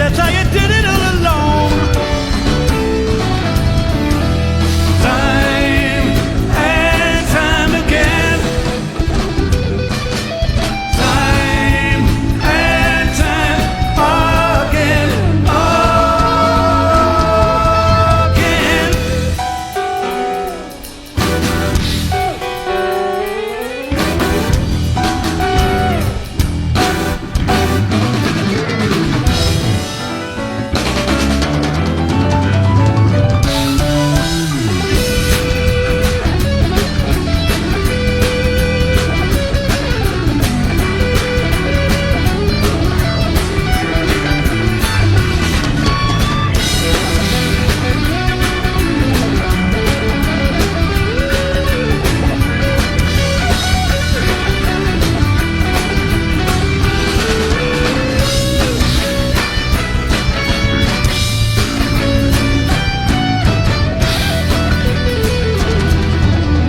that's how you did it all along. Time and time again. Time and time again. Again.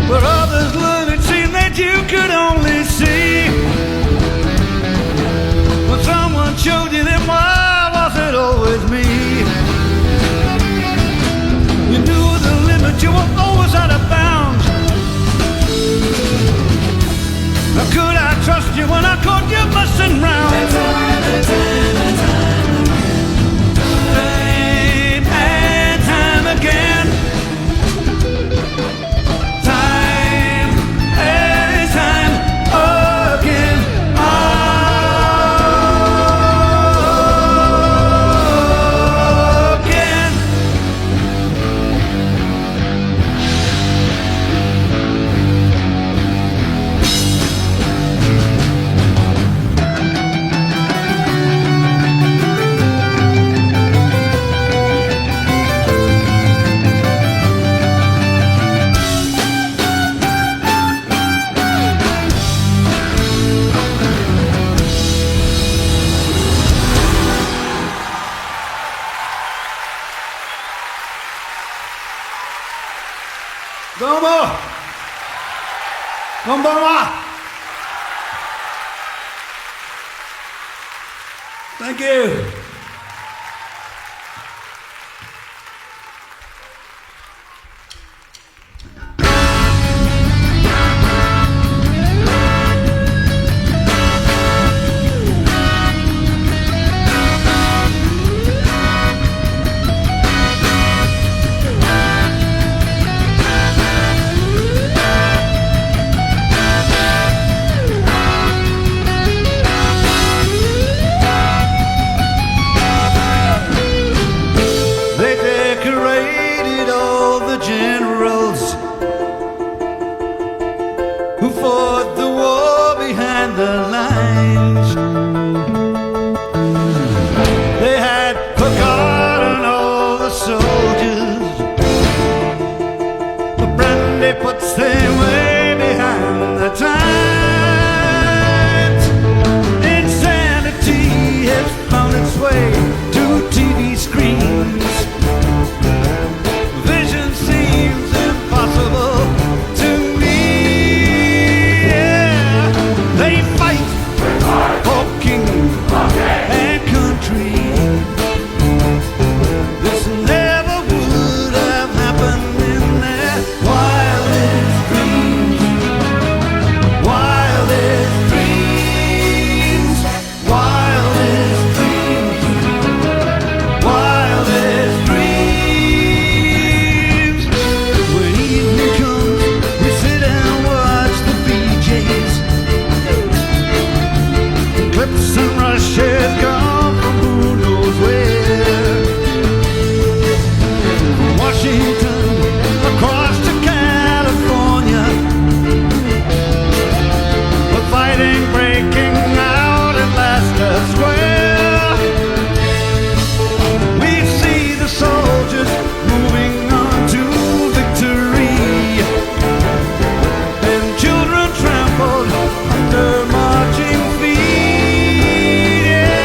But others learned, it seemed that you could only see. When someone showed you, then why was it always me? You knew the limit, you were always out of bounds. How could I trust you when I caught you messing round? Time and time again. Time and time again. Again. Domo! Konbanwa! Thank you. They decorated all the generals who fought the war behind the lines. They had forgotten all the soldiers. The brandy puts them way behind the times. Insanity has found its way to TV screens. Vision seems impossible to me. Yeah. They fight for king and country. This never would have happened in their wildest dreams. Wildest dreams. Wildest dreams. Wildest dreams. When evening comes, we sit and watch the VJs. Clips and rushes come from who knows where. From Washington across to California, the fighting breaking out at Leicester Square. We see the soldiers moving on to victory, and children trampled under marching feet. Yeah.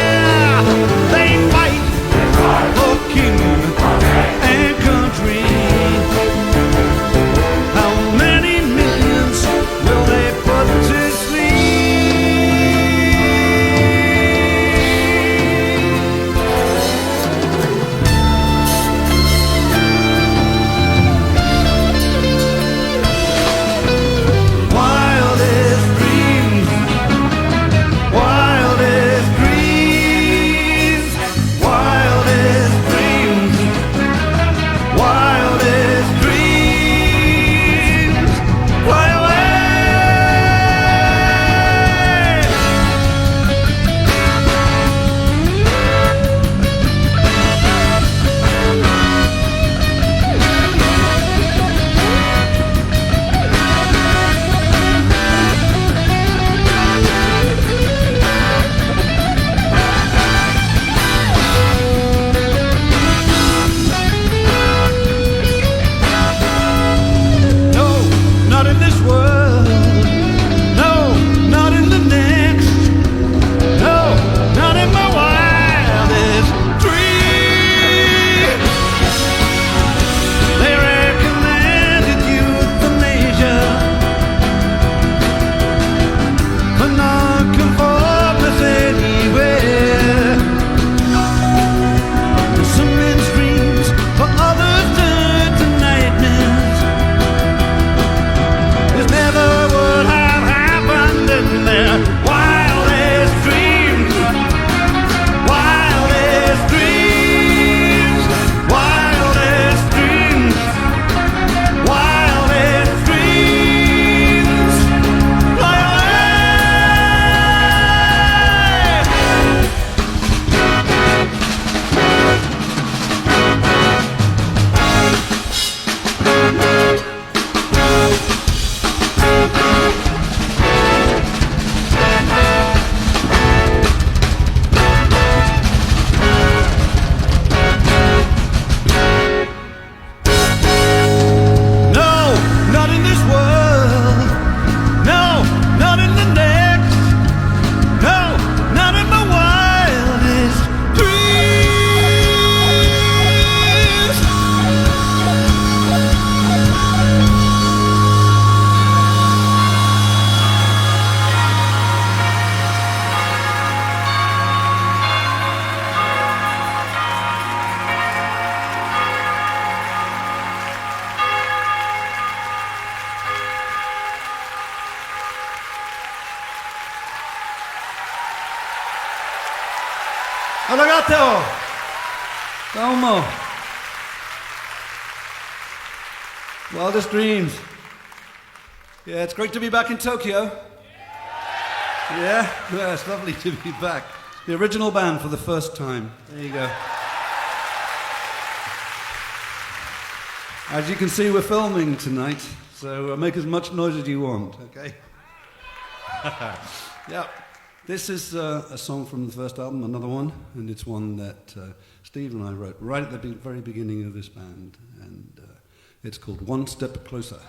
Arigato! Domo! Wildest Dreams. Yeah, it's great to be back in Tokyo. Yeah, it's lovely to be back. The original band for the first time. There you go. As you can see, we're filming tonight, so make as much noise as you want, okay? Yeah. This is a song from the first album, another one, and it's one that Steve and I wrote right at the very beginning of this band, and it's called One Step Closer.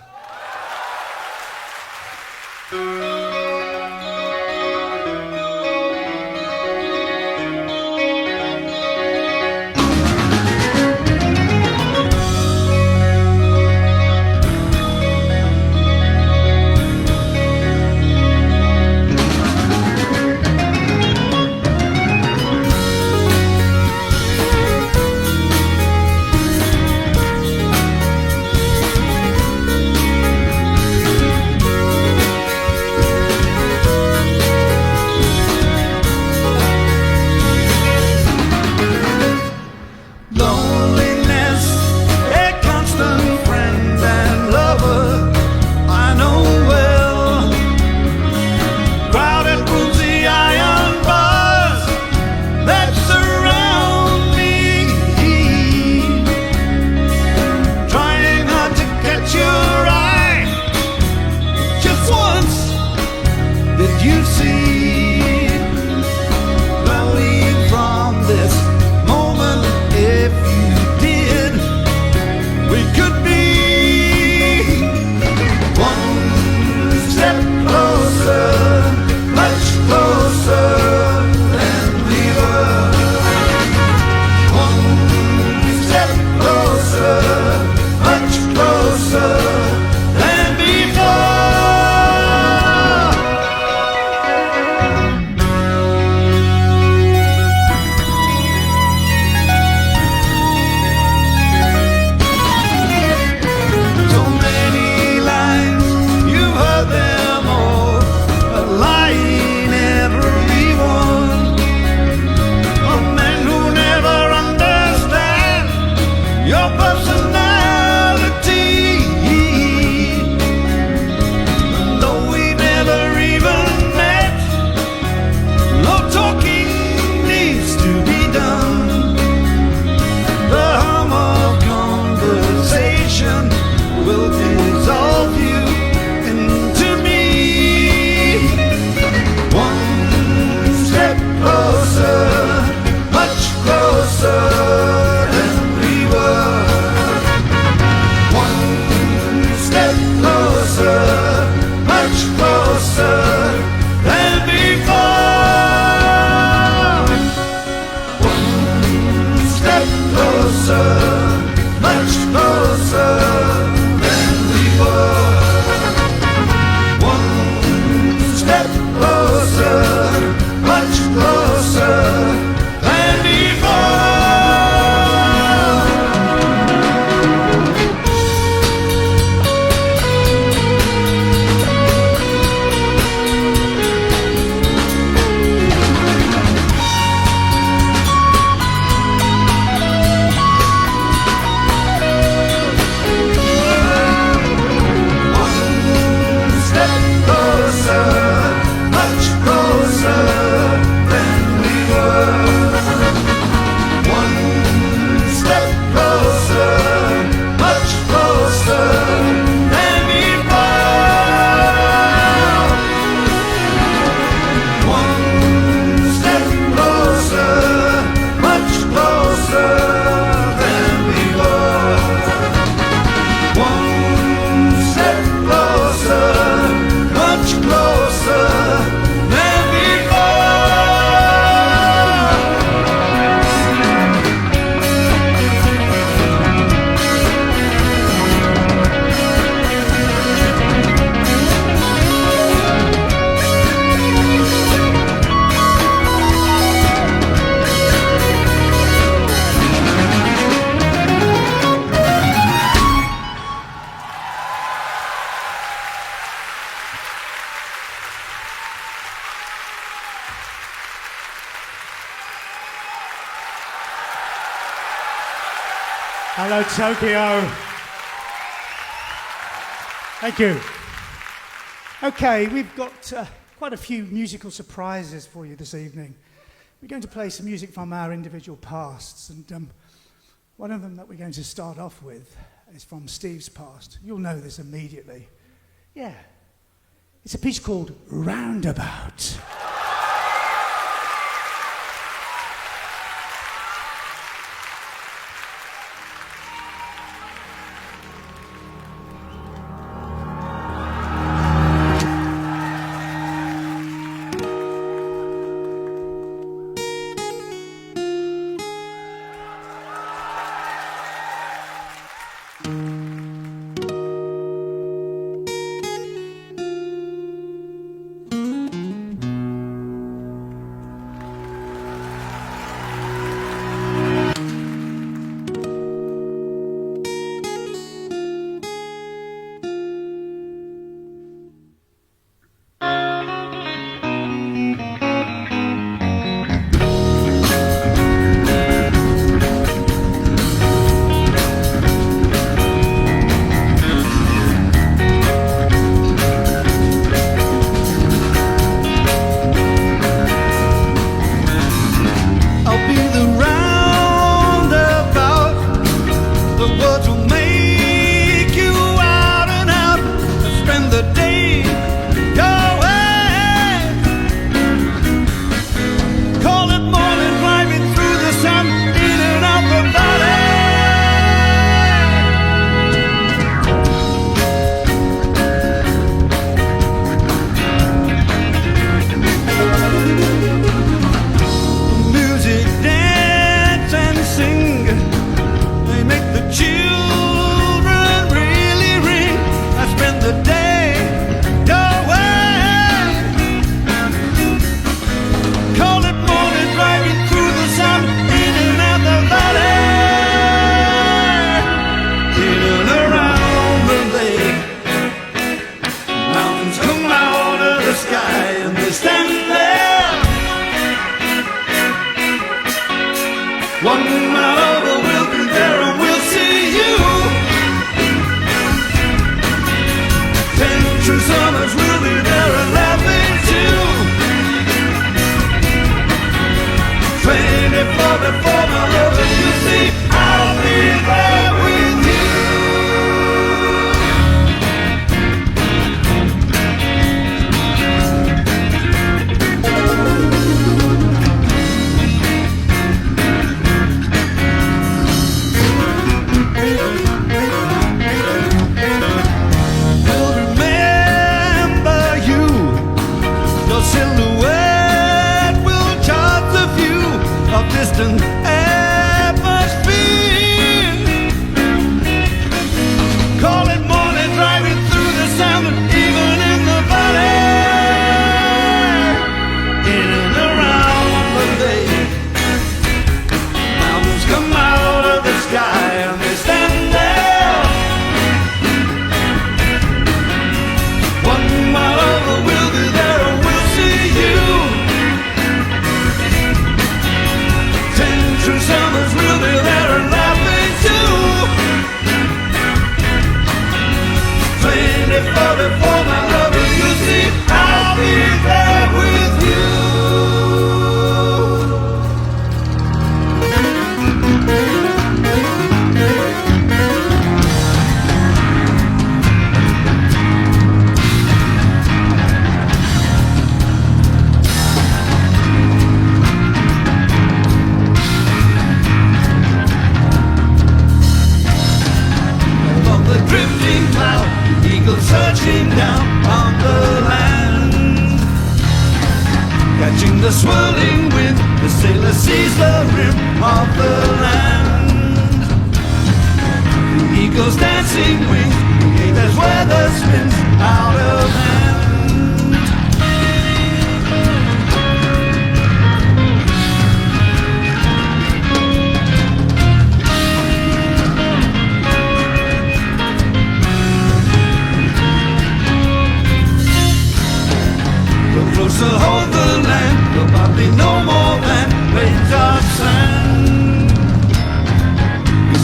Hello, Tokyo. Thank you. Okay, we've got quite a few musical surprises for you this evening. We're going to play some music from our individual pasts, and one of them that we're going to start off with is from Steve's past. You'll know this immediately. Yeah. It's a piece called Roundabout.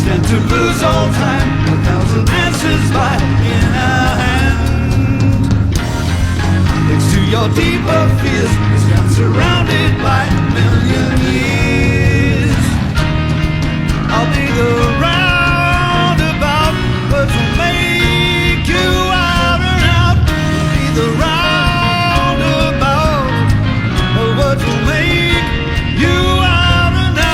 stand to lose all time. 1,000 answers lie in our hand. Next to your deeper fears, we stand surrounded by a million years. I'll be the roundabout, words will make you out and out. I'll be the roundabout, words will make you out and out.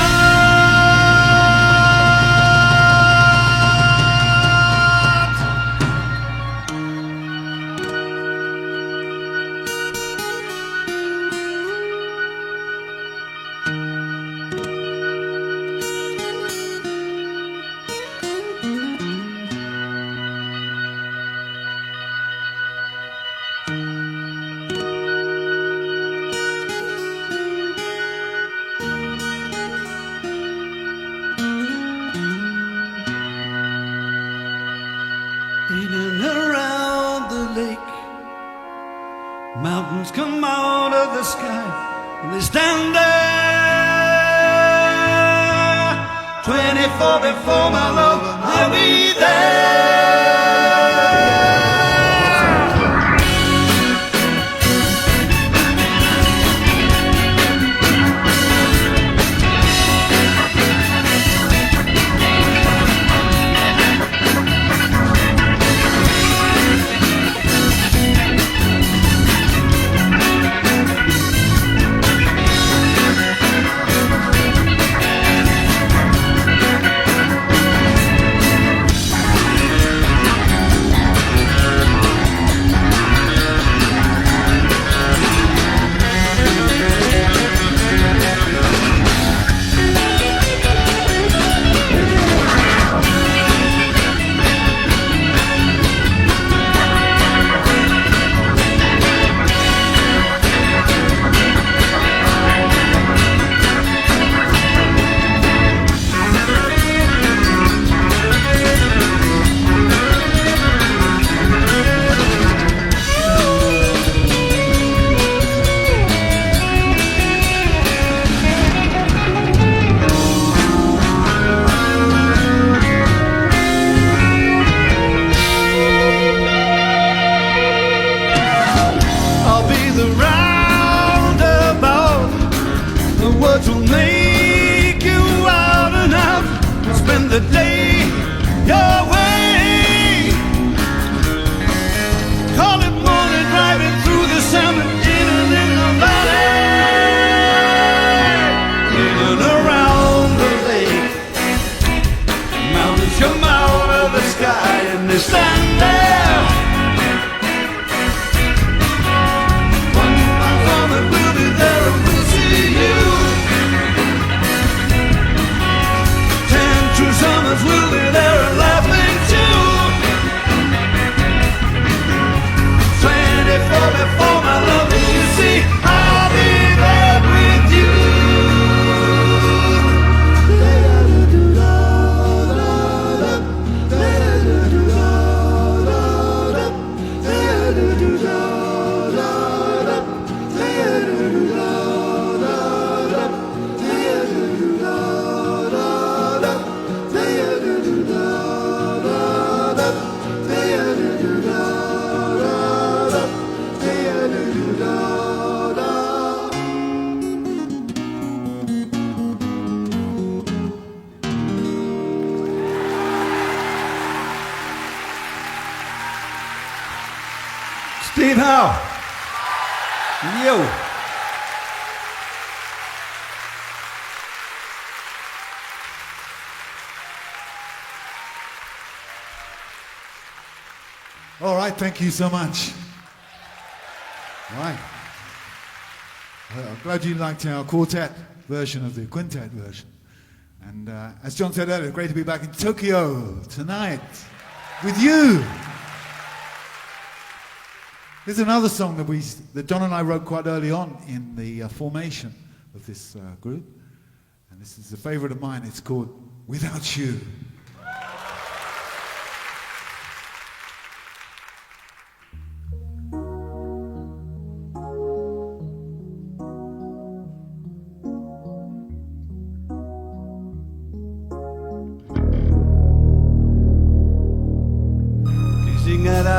In and around the lake, mountains come out of the sky, and they stand there. 24 before my love, I'll be there. The day your way. Call it morning, driving through the summer, in and in the valley, in and around the lake. Mountains come out of the sky and they stand there. One moment we'll be there and we'll see you. True summers will be there and laughing too. 24 before my love, and you see, I'll be there with you. Steve Howe. Yo. All right, thank you so much. All right. I'm glad you liked our quartet version of the quintet version. And as John said earlier, great to be back in Tokyo tonight with you. Here's another song that John and I wrote quite early on in the formation of this group. And this is a favorite of mine. It's called Without You.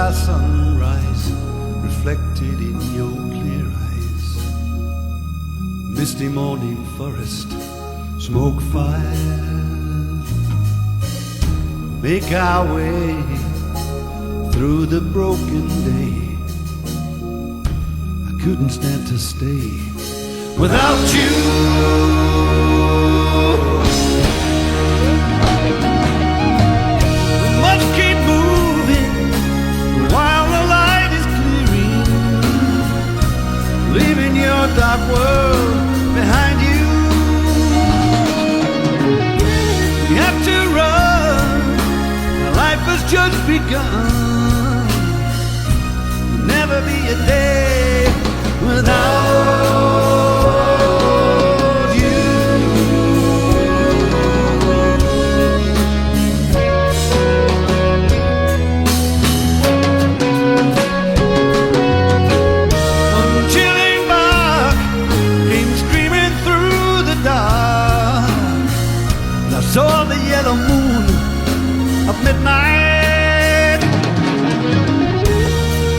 our sunrise reflected in your clear eyes. Misty morning forest, smoke fires, make our way through the broken day. I couldn't stand to stay without you. We must keep moving while the light is clearing, leaving your dark world behind you. We have to run, life has just begun. There'll never be a day without saw the yellow moon of midnight.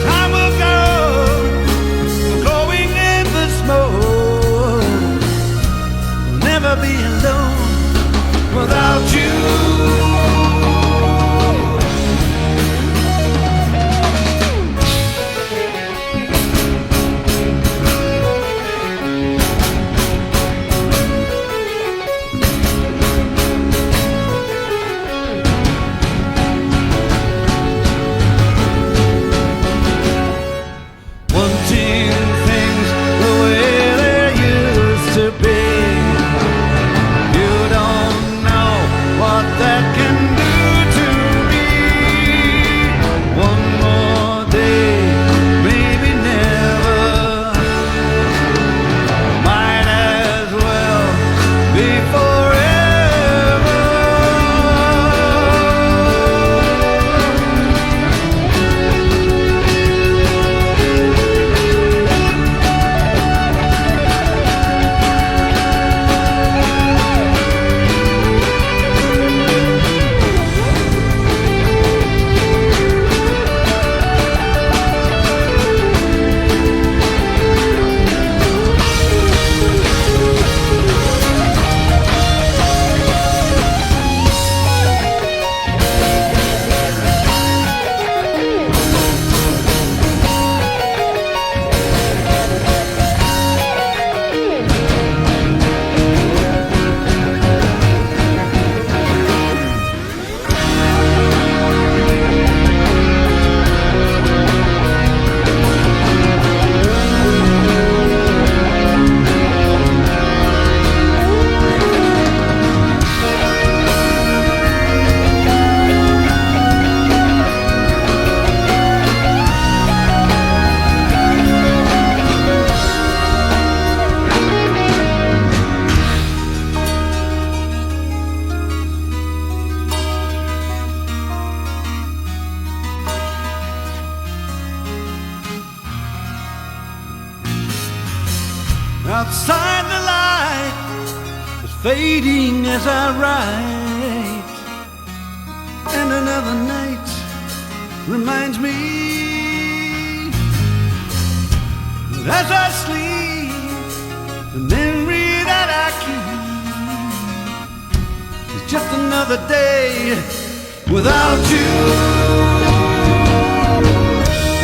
Time will go, glowing in the smoke. We'll never be alone without you. Outside the light is fading as I write, and another night reminds me that as I sleep, the memory that I keep is just another day without you.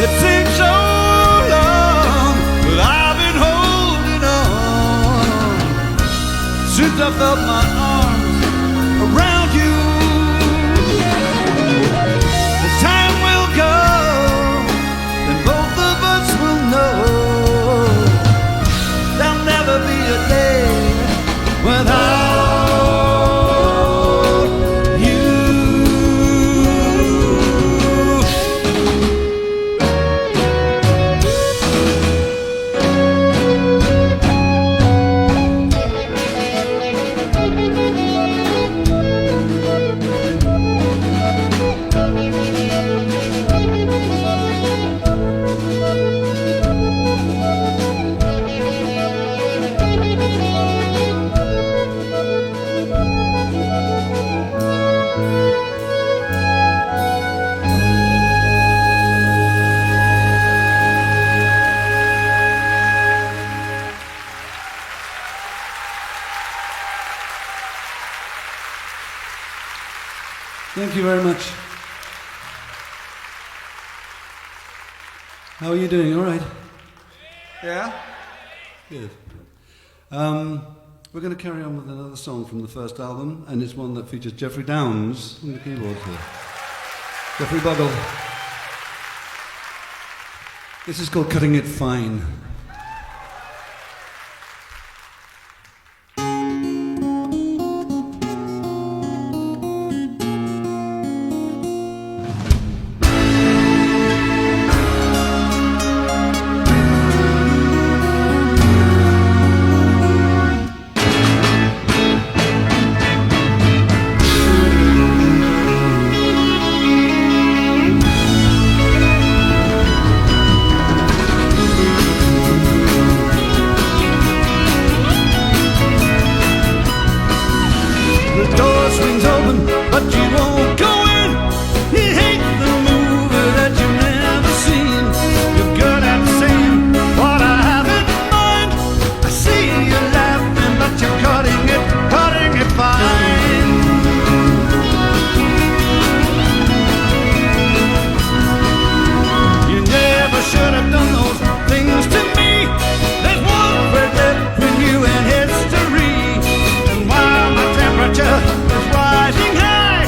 It seems so long, but I've been holding on since I felt my arms around you. The time will go, and both of us will know there'll never be a day without Thank you very much. How are you doing? All right? Yeah? Good. We're going to carry on with another song from the first album, and it's one that features Geoff Downes on the keyboard here. Geoffrey Buggles. This is called Cutting It Fine. Is rising high.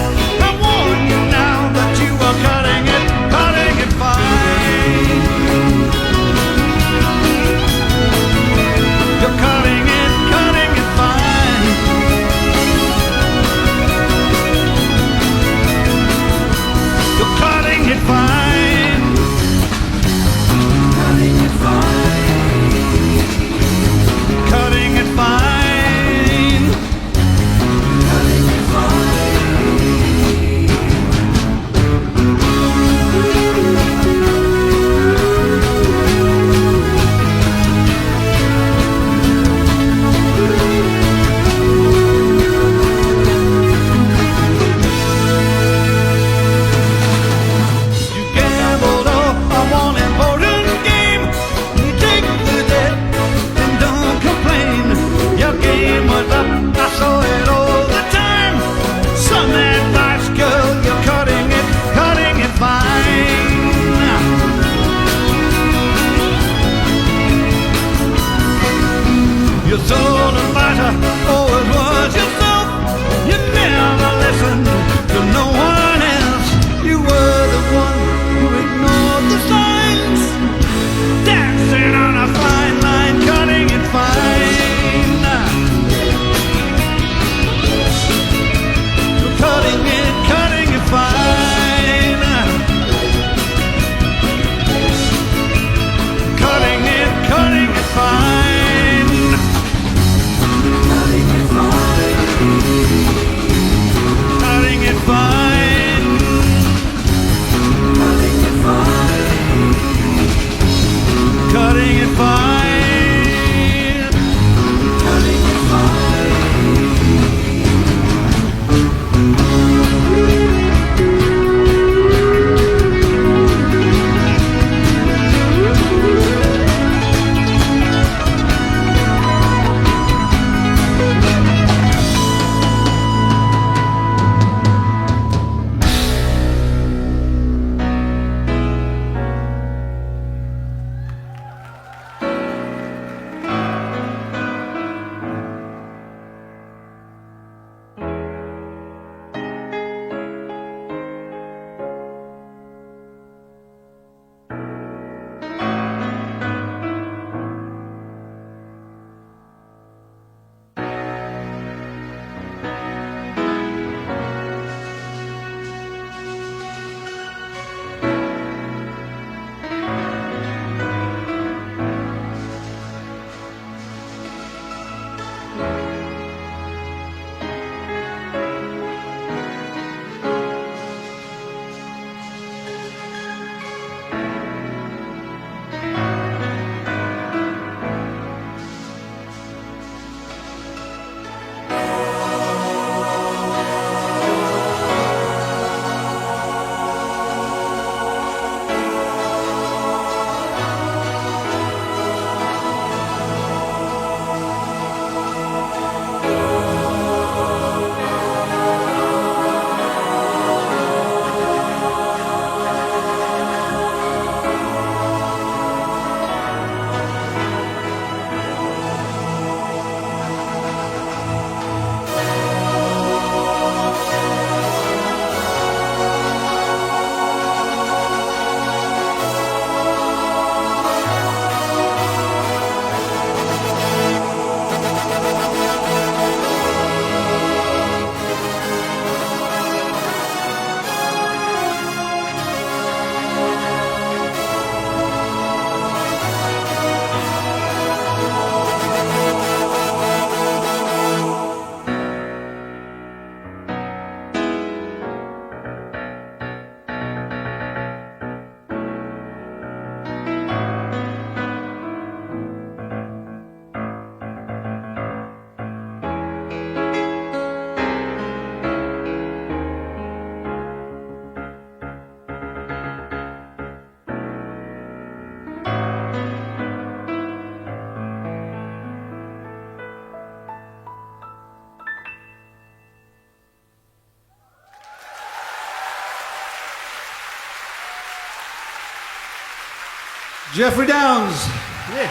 Geoff Downes. Yeah.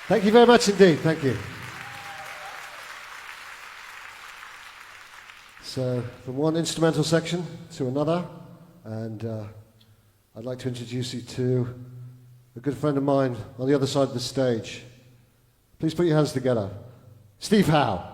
Thank you very much indeed. Thank you. So, from one instrumental section to another, and I'd like to introduce you to a good friend of mine on the other side of the stage. Please put your hands together. Steve Howe.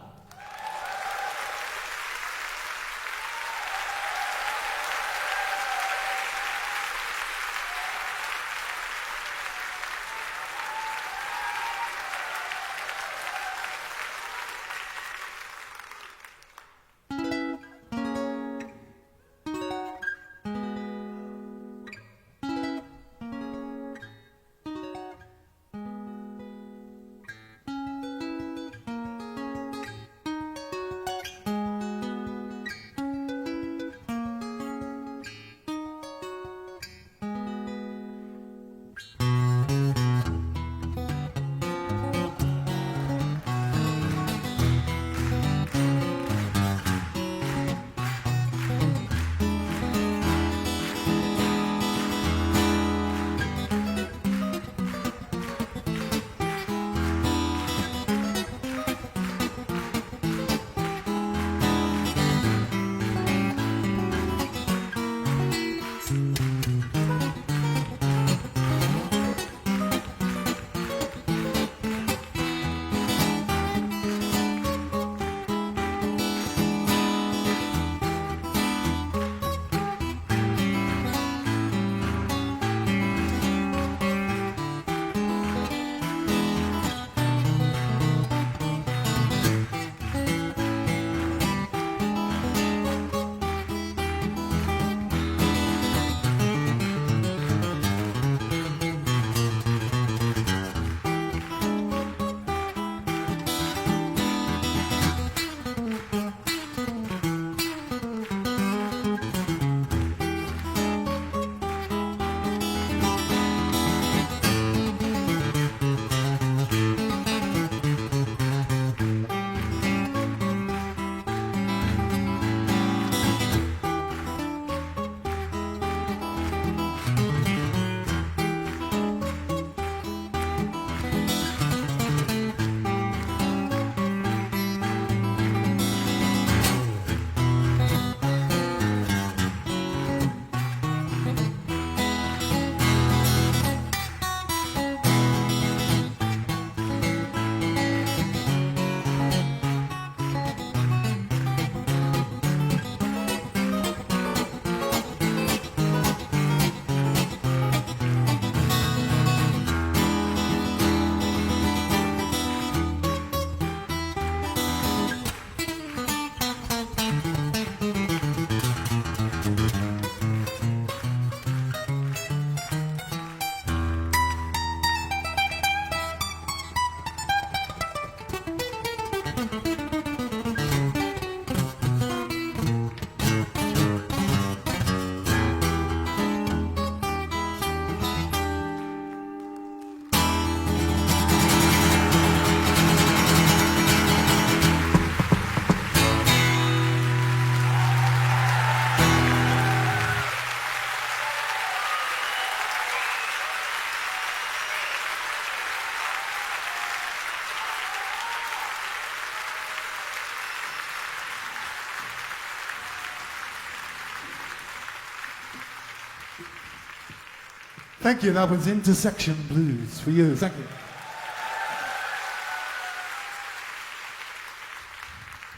Thank you. That was Intersection Blues for you. Thank you.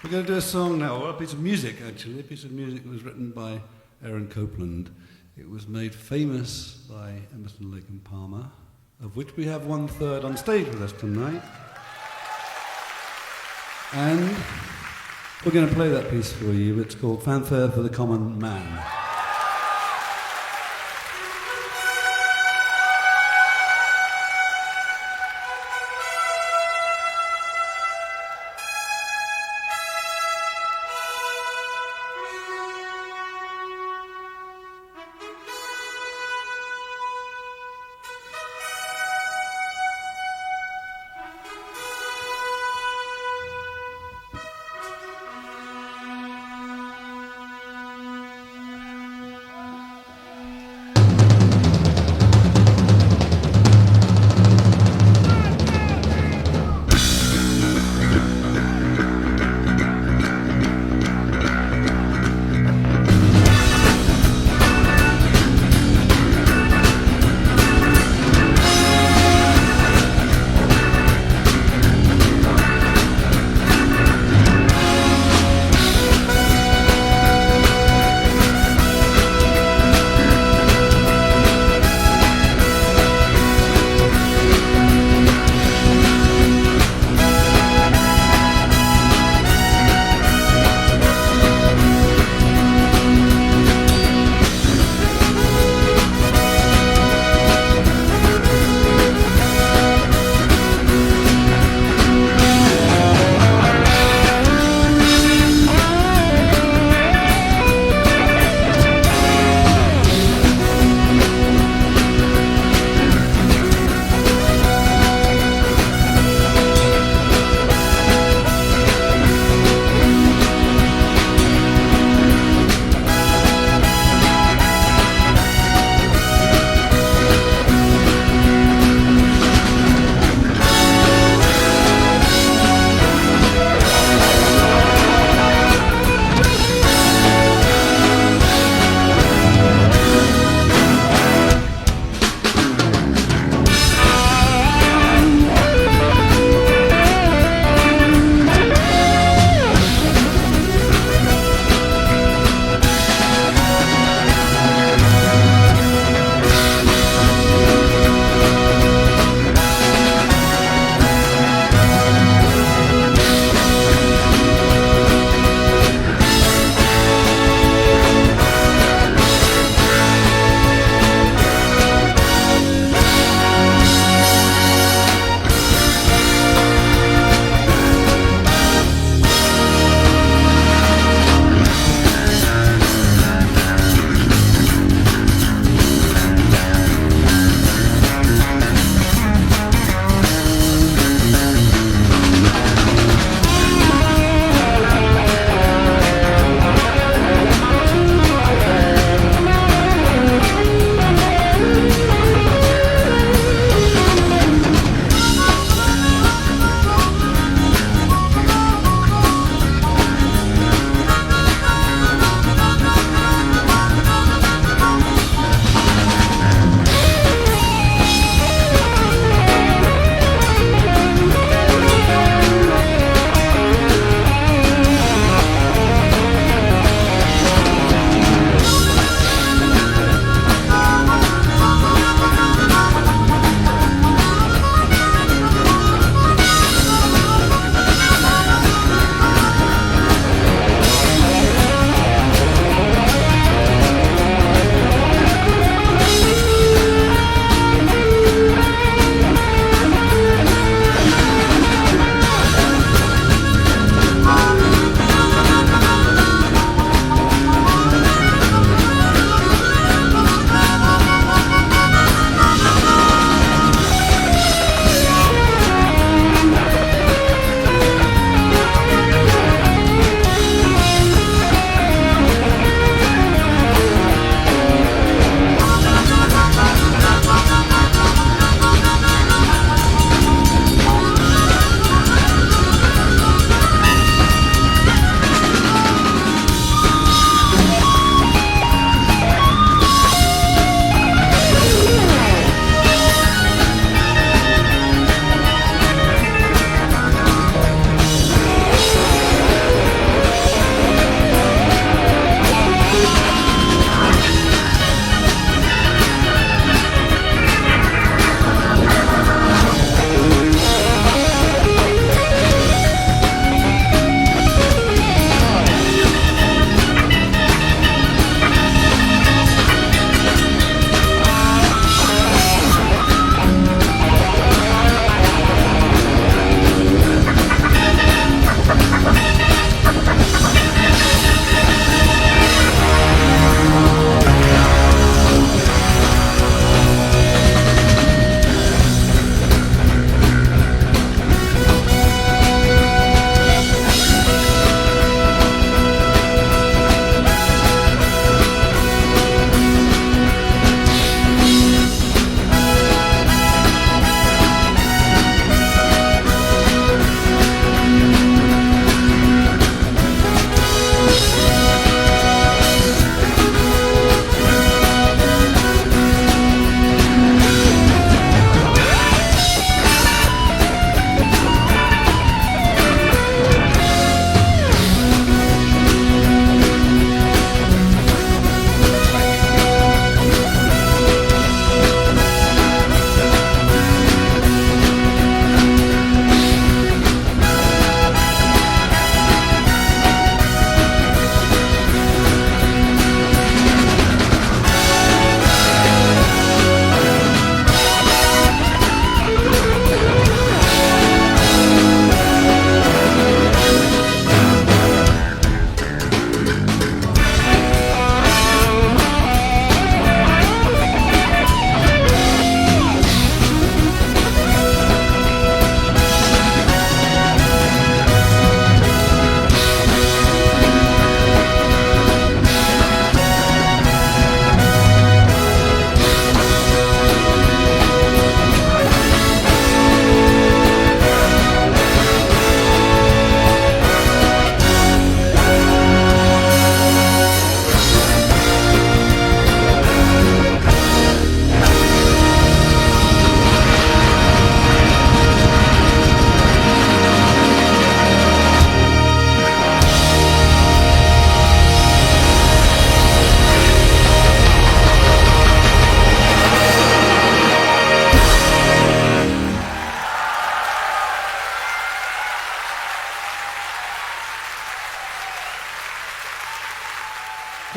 We're going to do a song now, or a piece of music actually. A piece of music that was written by Aaron Copland. It was made famous by Emerson, Lake and Palmer, of which we have 1/3 on stage with us tonight. And we're going to play that piece for you. It's called Fanfare for the Common Man.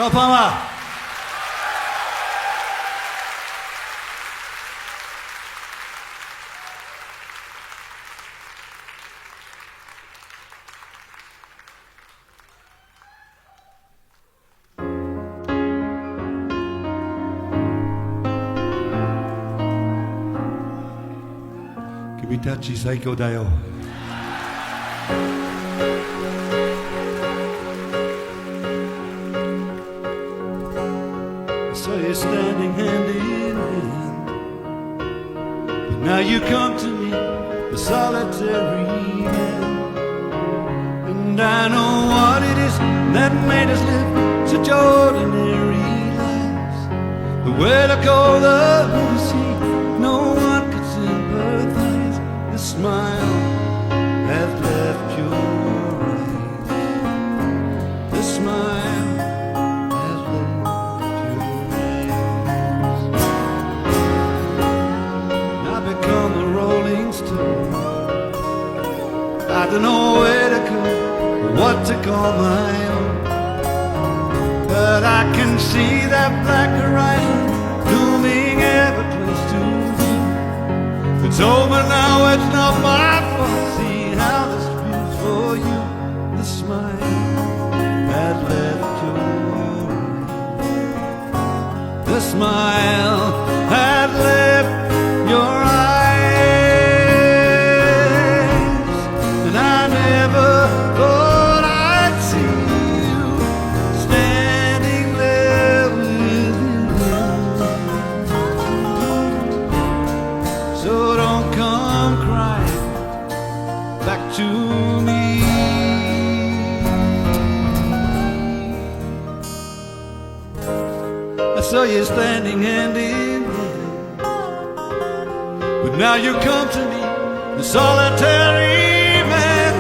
Go Palmer! Tachi Saiko Dayo. I saw you standing hand in hand, but now you come to me, a solitary man. And I know what it is that made us live such ordinary lives. The way to go, the sea, no one could sympathize. The smile has left your eyes. The smile has left your eyes. I've become a rolling stone. I don't know where to go, what to call my own. But I can see that black horizon looming ever close to me. It's over now, it's not my fault. See how this feels for you. The smile has left your eyes. The smile has left your eyes. And I never thought I'd see you standing there with you. So don't come crying back to me. I saw you standing hand in hand, but now you come to me, the solitary man.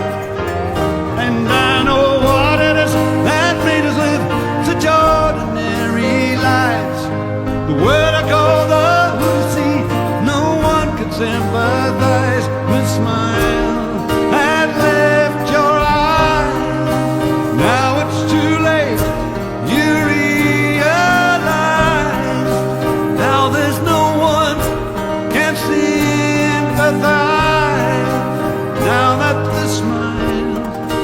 And I know what it is that made us live such ordinary lives. The way to go, the sea, no one could sympathize. With smile had left your eyes. Now it's too late, you realize. Now there's no one can sympathize. Now that the smile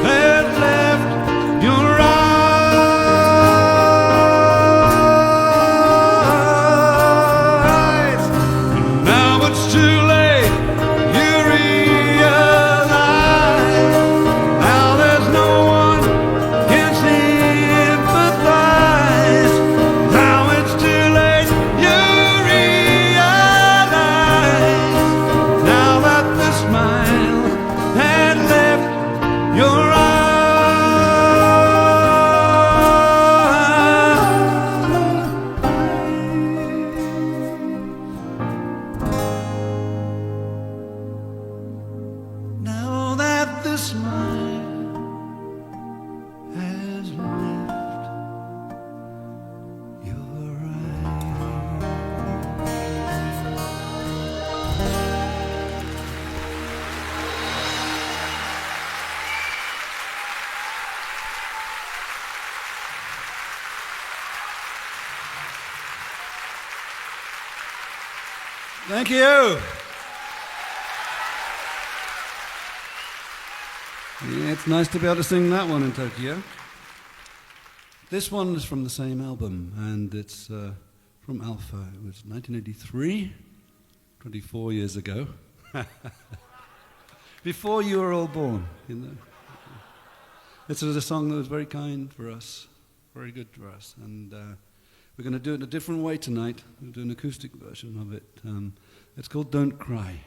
has left your eyes. And now it's too late, you realize. Now there's no one can sympathize. Now it's too late, you realize. Now that the smile had left your Now that the smile has left your Thank you. Yeah, it's nice to be able to sing that one in Tokyo. This one is from the same album, and it's from Alpha. It was 1983, 24 years ago. Before you were all born, you know. This was a song that was very kind for us, very good for us, and we're going to do it in a different way tonight. We'll do an acoustic version of it. It's called Don't Cry.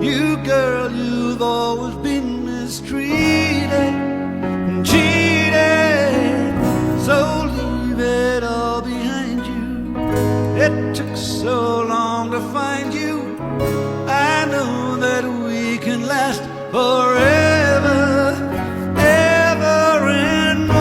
You girl, you've always been mistreated and cheated, so leave it all behind you. It took so long to find you. I know that we can last forever, ever and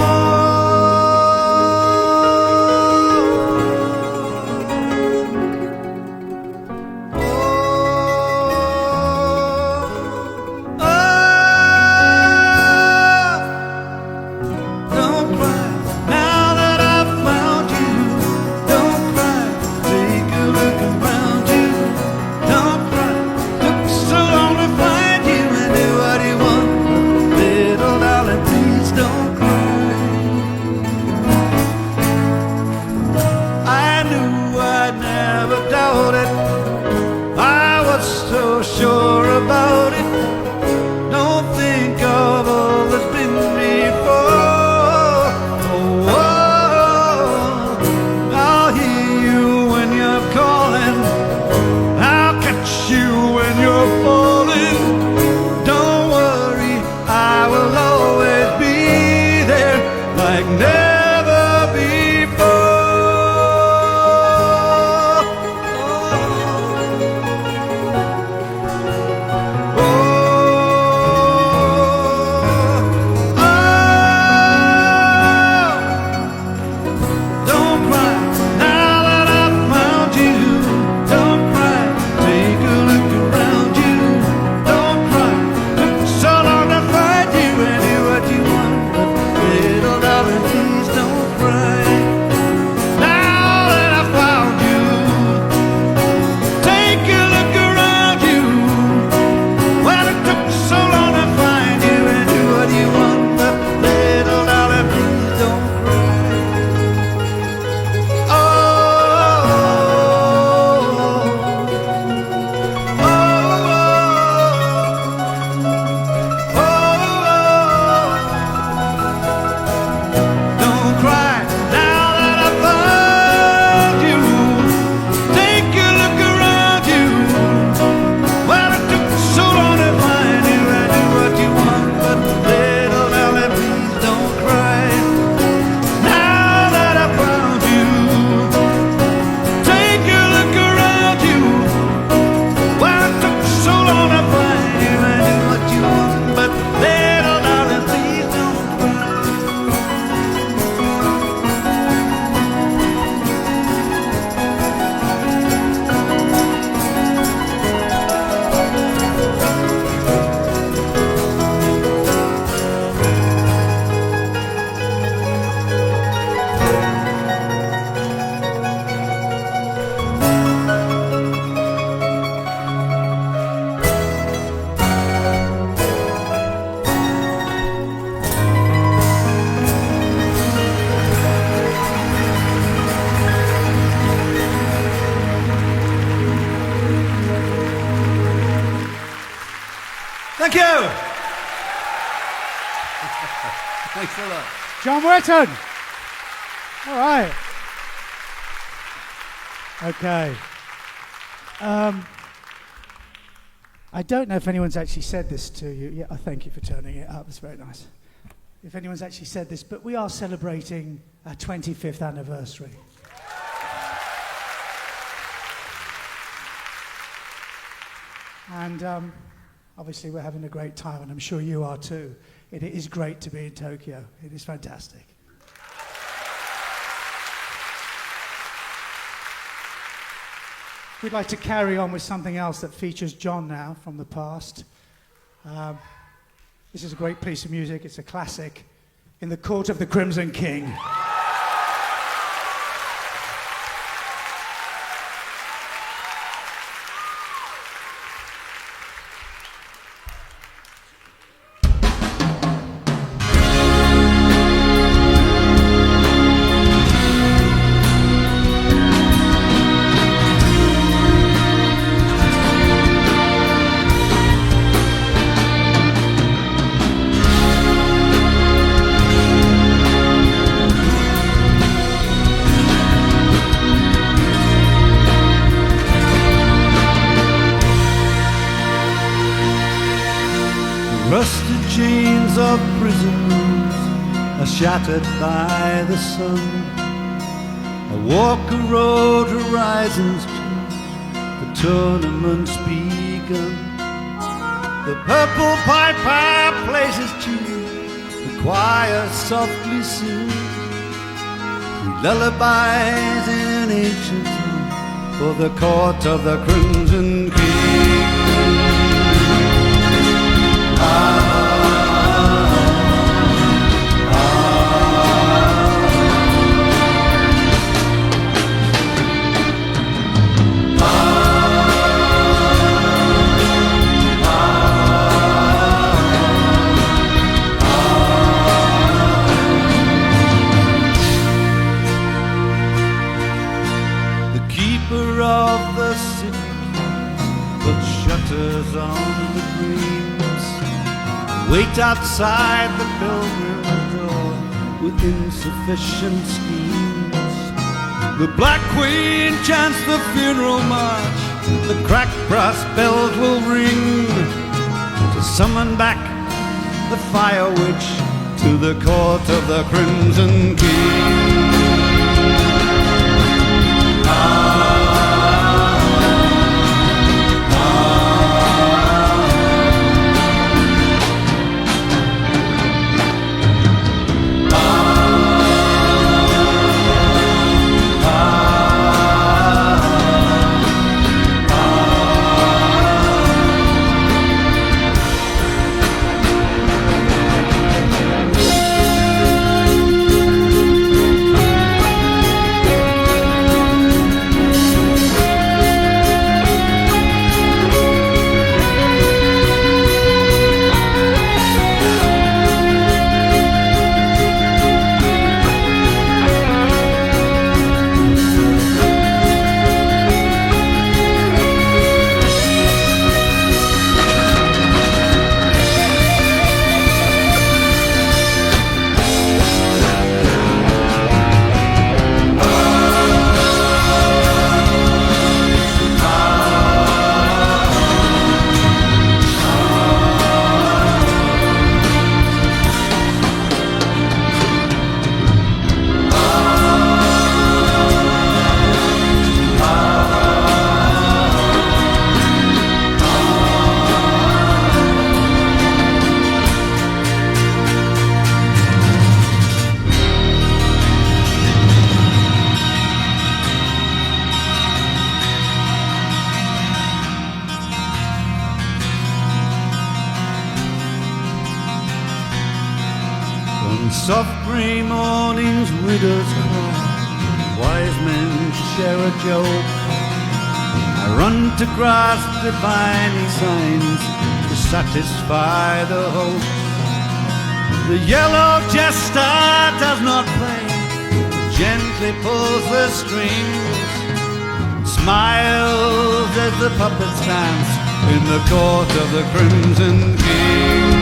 sure about it. Don't think of all that's been before. Oh, I'll hear you when you're calling. I'll catch you when you're falling. Don't worry, I will always be there like never before. Thank you. Thanks a lot. John Wetton. All right. Okay. I don't know if anyone's actually said this to you. Yeah, I thank you for turning it up. It's very nice. If anyone's actually said this, but we are celebrating our 25th anniversary. And obviously we're having a great time, and I'm sure you are too. It is great to be in Tokyo. It is fantastic. We'd like to carry on with something else that features John now from the past. This is a great piece of music. It's a classic, In the Court of the Crimson King. Rusted chains of prison rooms are shattered by the sun. I walk a road, horizons change, the tournament's begun. The purple piper plays his tune, the choir softly sings lullabies in ancient time for the court of the Crimson King. On the dreams, wait outside the pilgrim's door with insufficient schemes. The Black Queen chants the funeral march, the cracked brass bells will ring to summon back the fire witch to the court of the Crimson King. Soft grey mornings, widows cry, wise men share a joke. I run to grasp divine signs to satisfy the hope. The yellow jester does not play, gently pulls the strings, smiles as the puppets dance in the court of the Crimson King.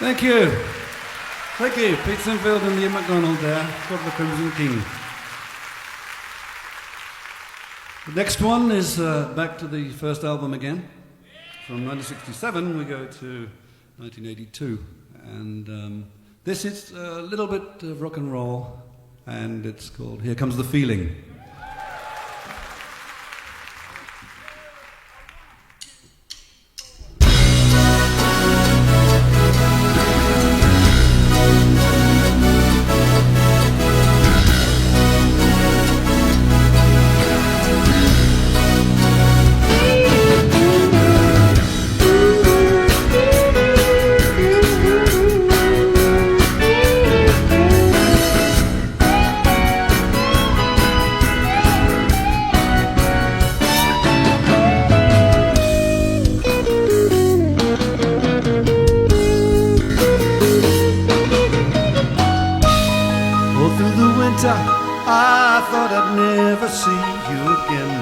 Thank you. Thank you. Pete Sinfield and Ian MacDonald there. Court of the Crimson King. The next one is back to the first album again. From 1967 we go to 1982. And this is a little bit of rock and roll. And it's called Here Comes the Feeling. never see you again.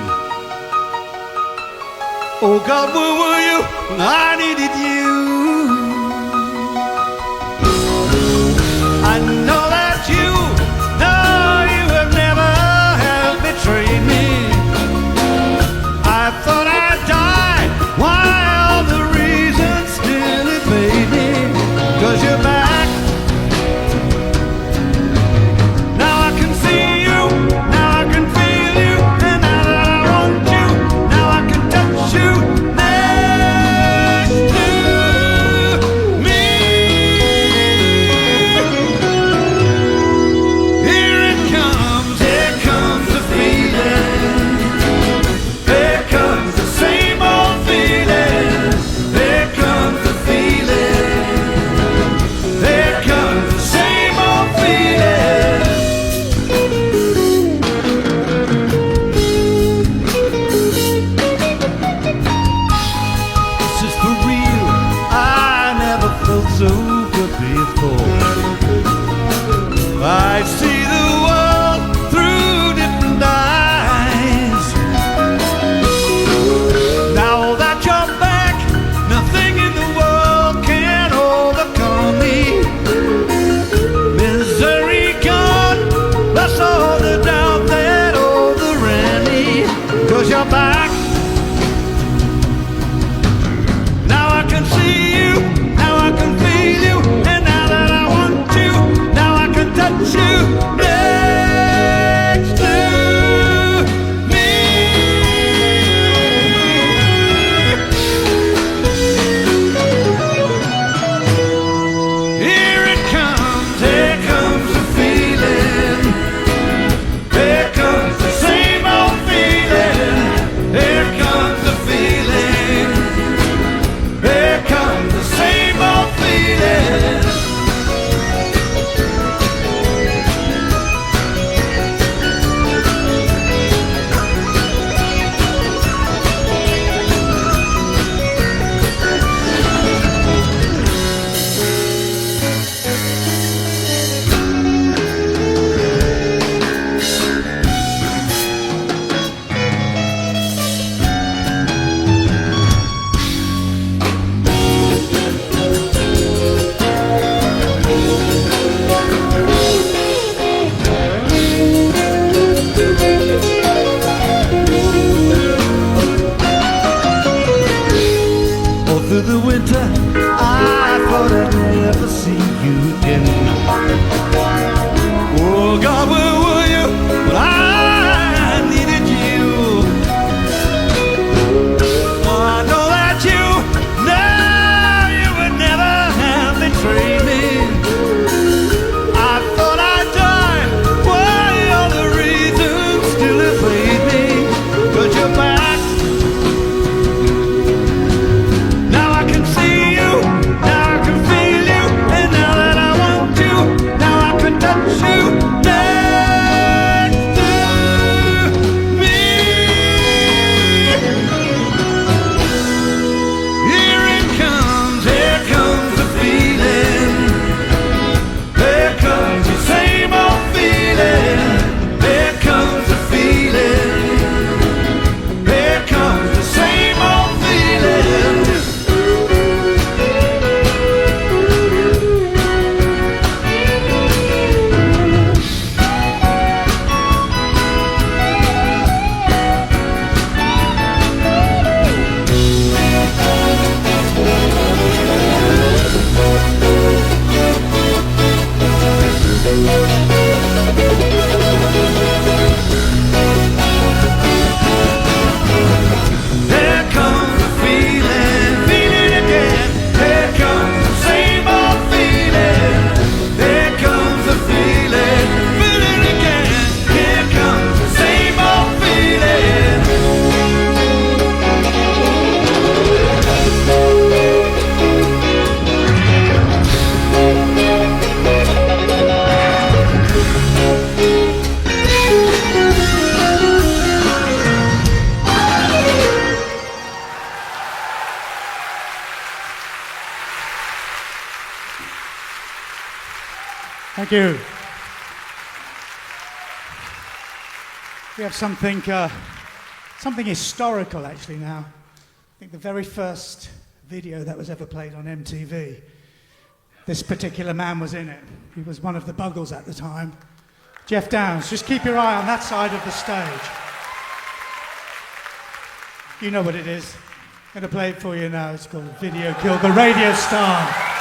Oh God, where were you when I needed you? I know that you have never have betrayed me. I thought I'd die while the reason still evade me. 'Cause you're back. Now I can see you, now I can feel you, and now that I want you, now I can touch you next to me. Here it comes the feeling. Here comes the same old feeling. Here comes the feeling. Here comes the same old feeling. This is for real. I never felt so good before. I see the world through different eyes. Now that you're back, nothing in the world can overcome me. Misery gone, that's all the doubt that overran me. 'Cause you're back. Now I can see you, now I can feel you, and now that I want you, now I can touch you next to me. Here it comes the feeling. Here comes the same old feeling. Here comes the feeling. Here comes the same old feeling. All through the winter, I thought I'd never see you again. Oh God, where were you when I needed you? Oh, I know that you would never have betrayed me. I thought I'd die while all the reasons still evade me. 'Cause you're back. Now I can see you, now I can feel you, and now that I want you, now I can touch you next to me. Here comes the feeling. Here comes the same old feeling. Here comes the feeling. Here comes the same old feeling. Here comes the feeling, feeling again. Here comes the same old feeling. Here comes the feeling, feeling again. Here comes the same old feeling. Thank you. We have something historical actually now. I think the very first video that was ever played on MTV, this particular man was in it. He was one of the Buggles at the time. Geoff Downes, just keep your eye on that side of the stage. You know what it is. I'm going to play it for you now. It's called Video Killed the Radio Star.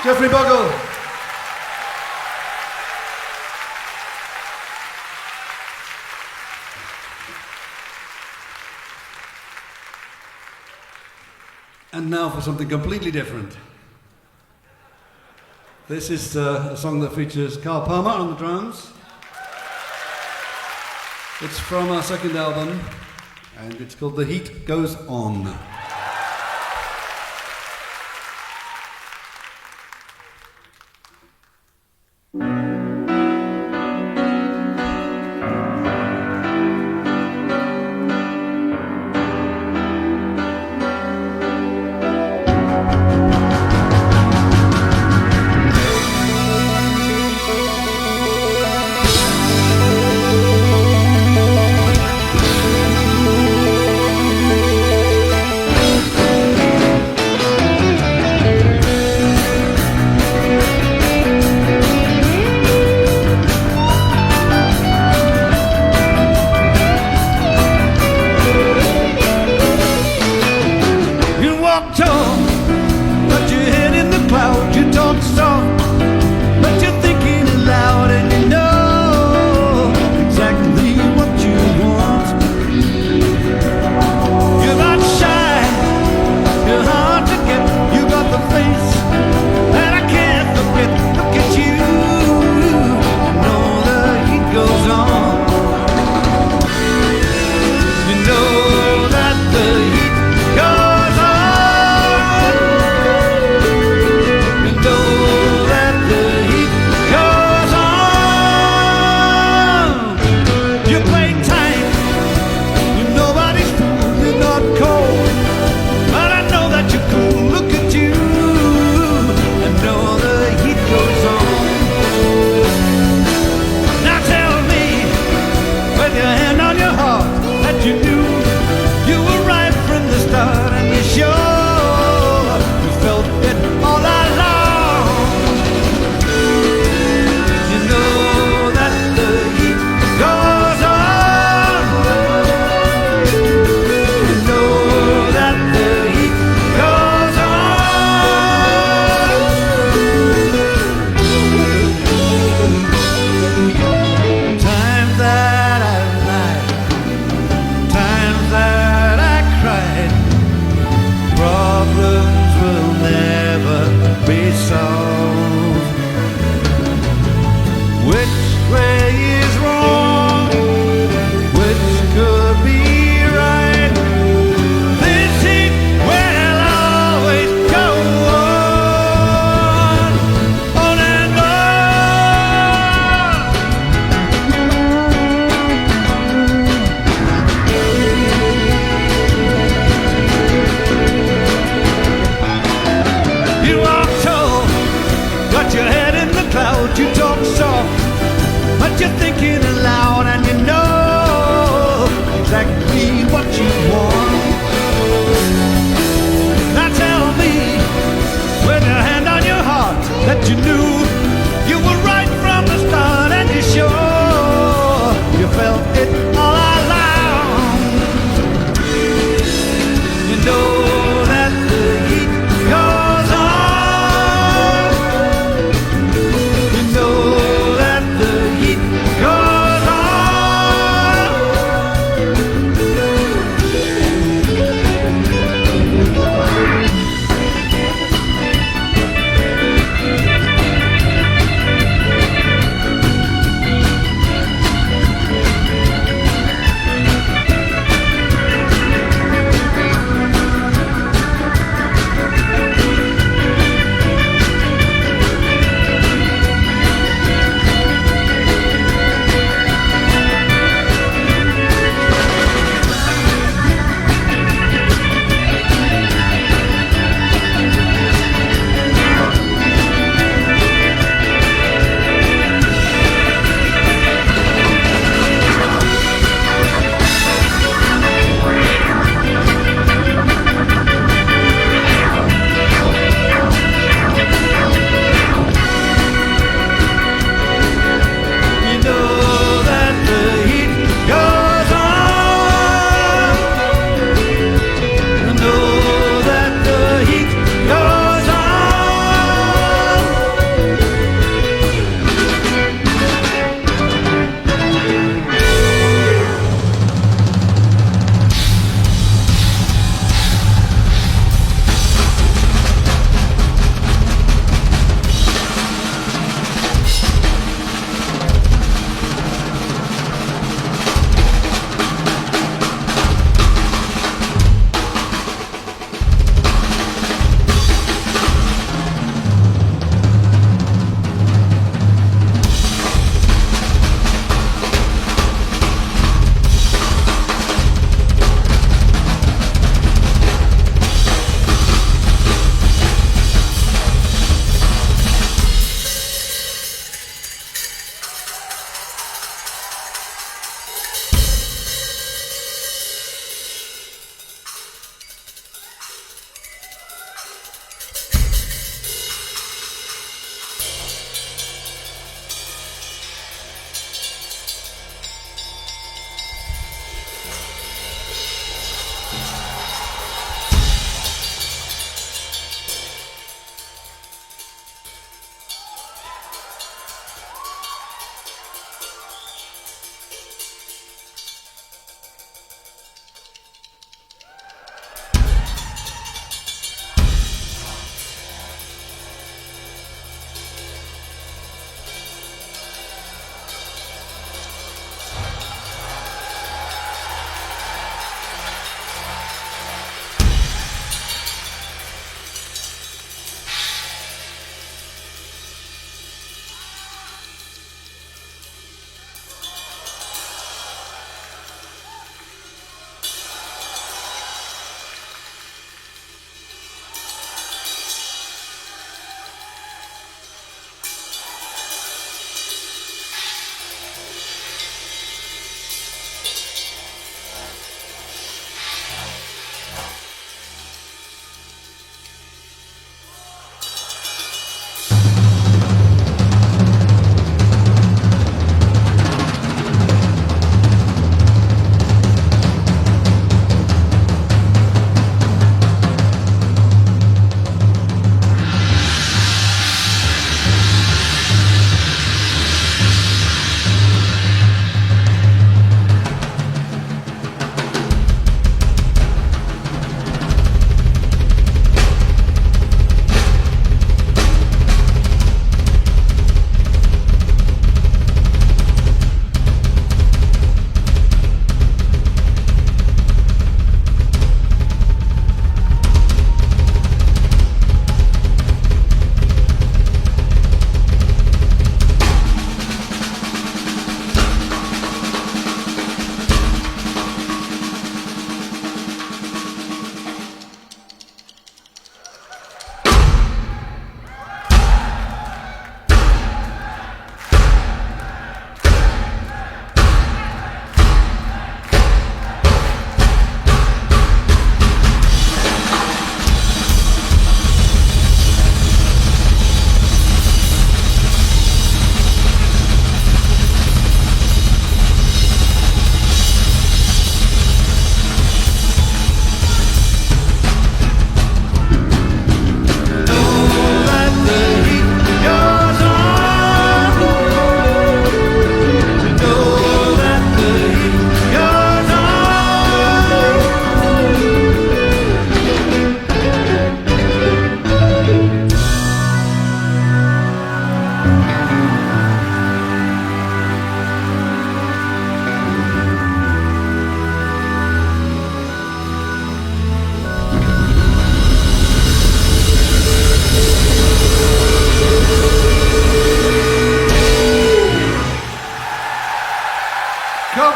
Jeffrey Buggles. And now for something completely different. This is a song that features Carl Palmer on the drums. It's from our second album, and it's called The Heat Goes On. Go!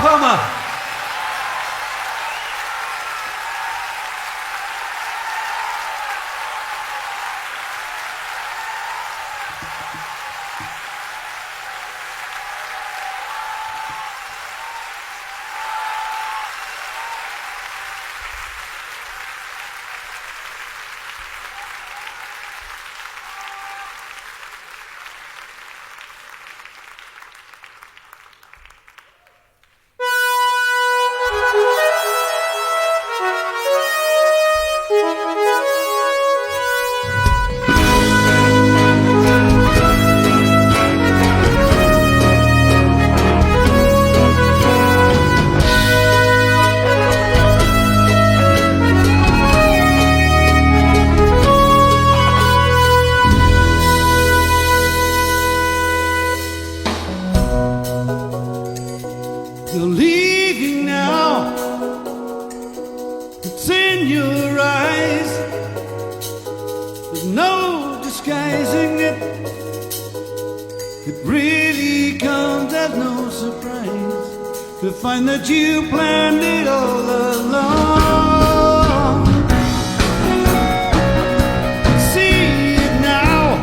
Palmer. You're leaving now. It's in your eyes. There's no disguising it. It really comes as no surprise to find that you planned it all along. See it now.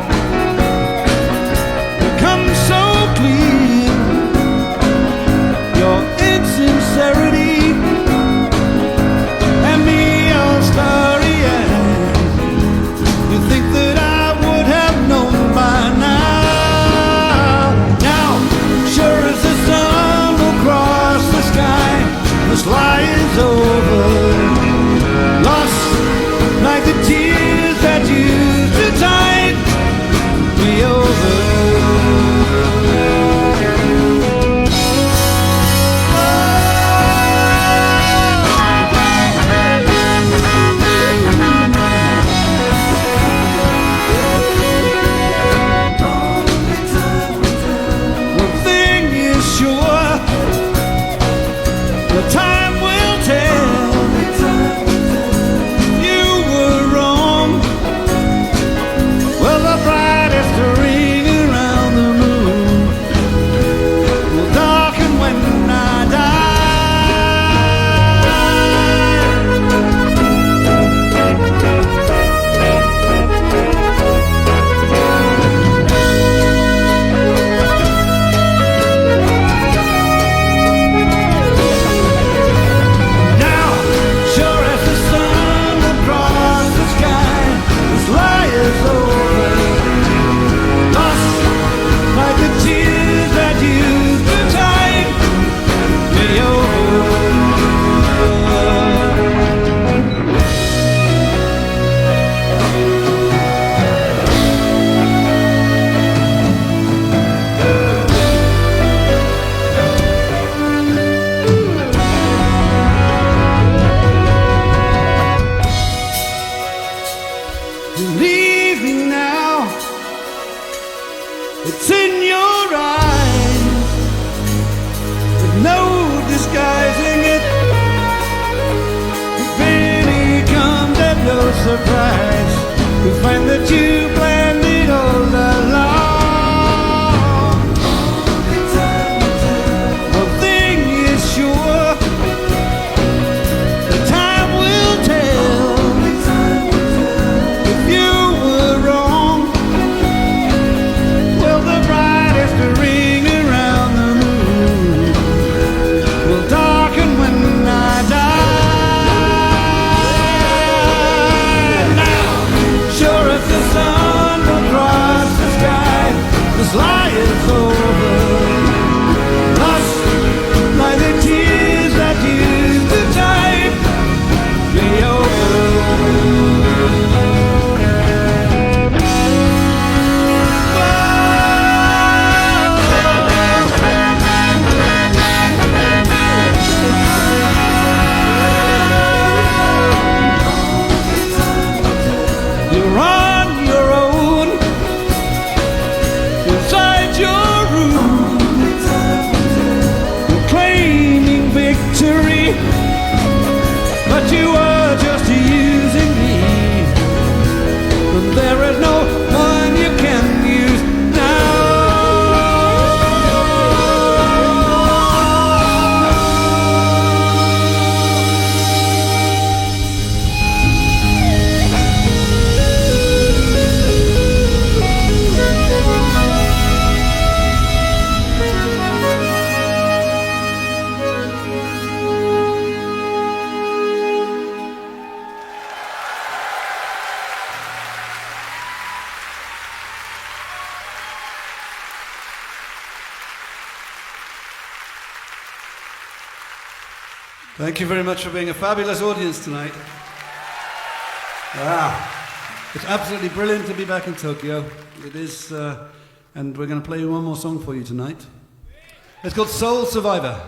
It comes so clear. Your insincerity and me all starry-eyed. You think that I would have known by now. Now, sure as the sun will cross the sky, this lie is over. Thank you very much for being a fabulous audience tonight. Wow. It's absolutely brilliant to be back in Tokyo. It is, and we're going to play one more song for you tonight. It's called Soul Survivor.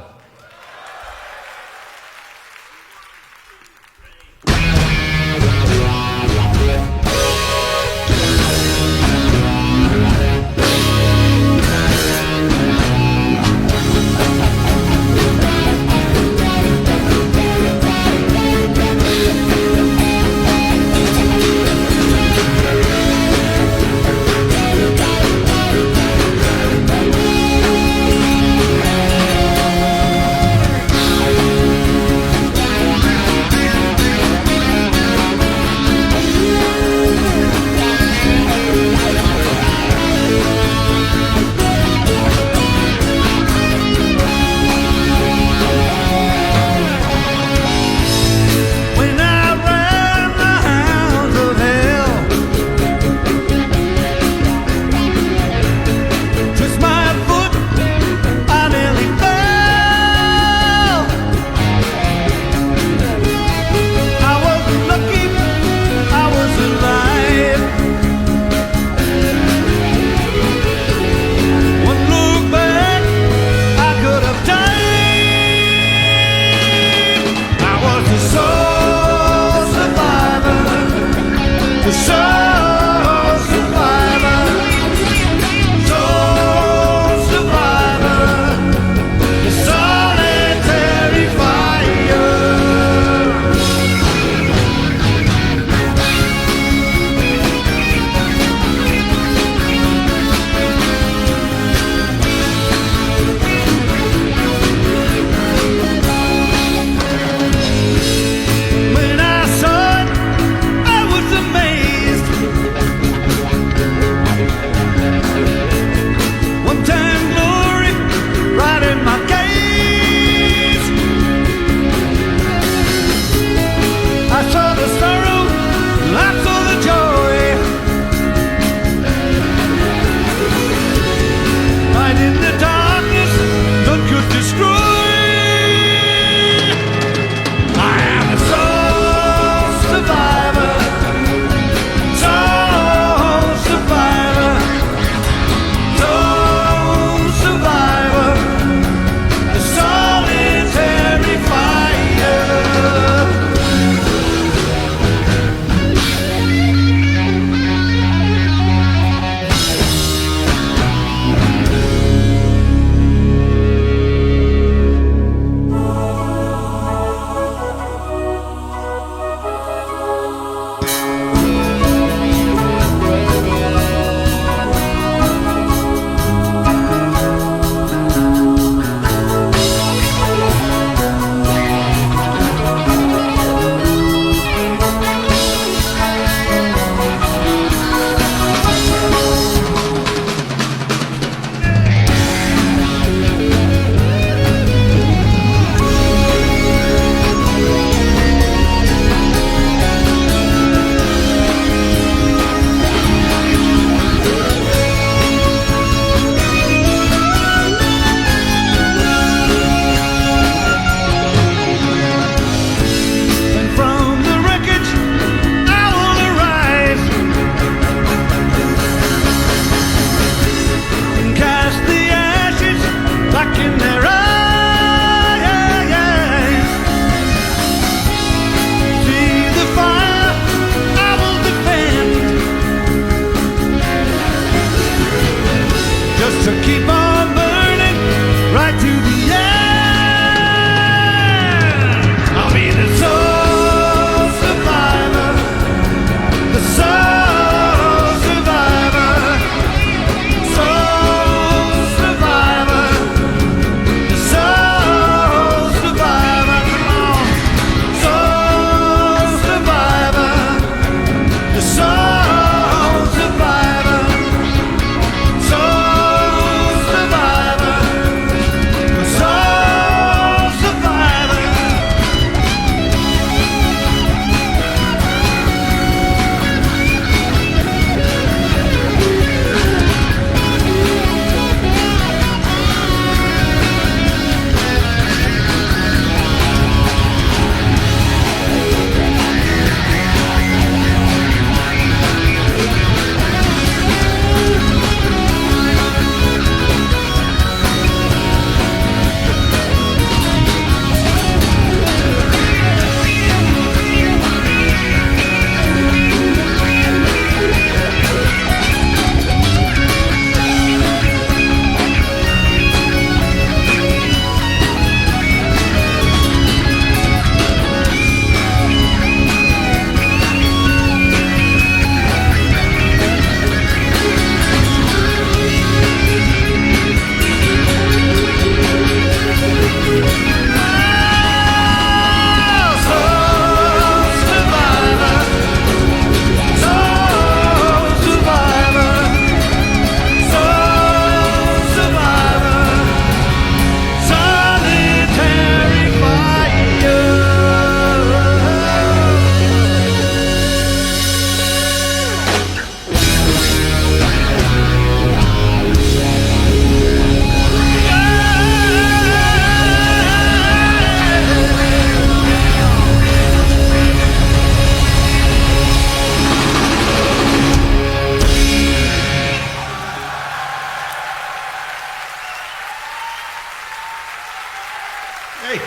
Hey.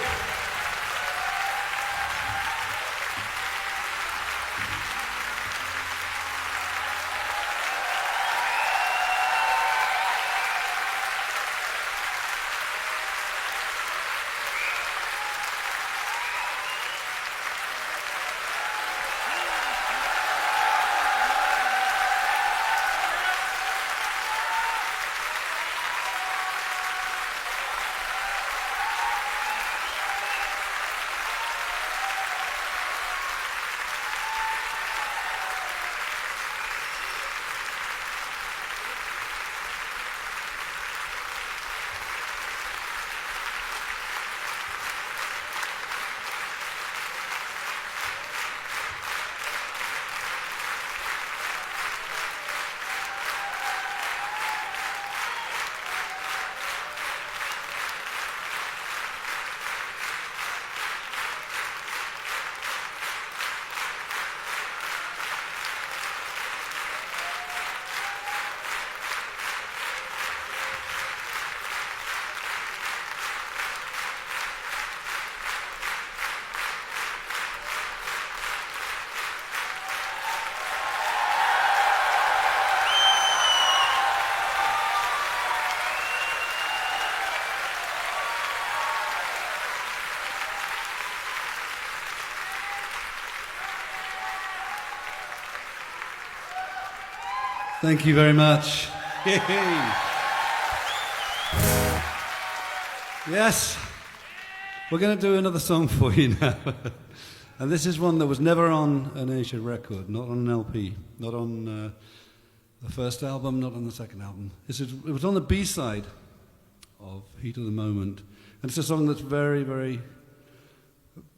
Thank you very much. Yes, we're going to do another song for you now. And this is one that was never on an Asia record, not on an LP, not on the first album, not on the second album. It was on the B-side of Heat of the Moment. And it's a song that's very, very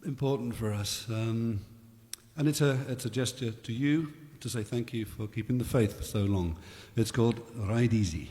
important for us. And it's a gesture to you, to say thank you for keeping the faith for so long. It's called Ride Easy.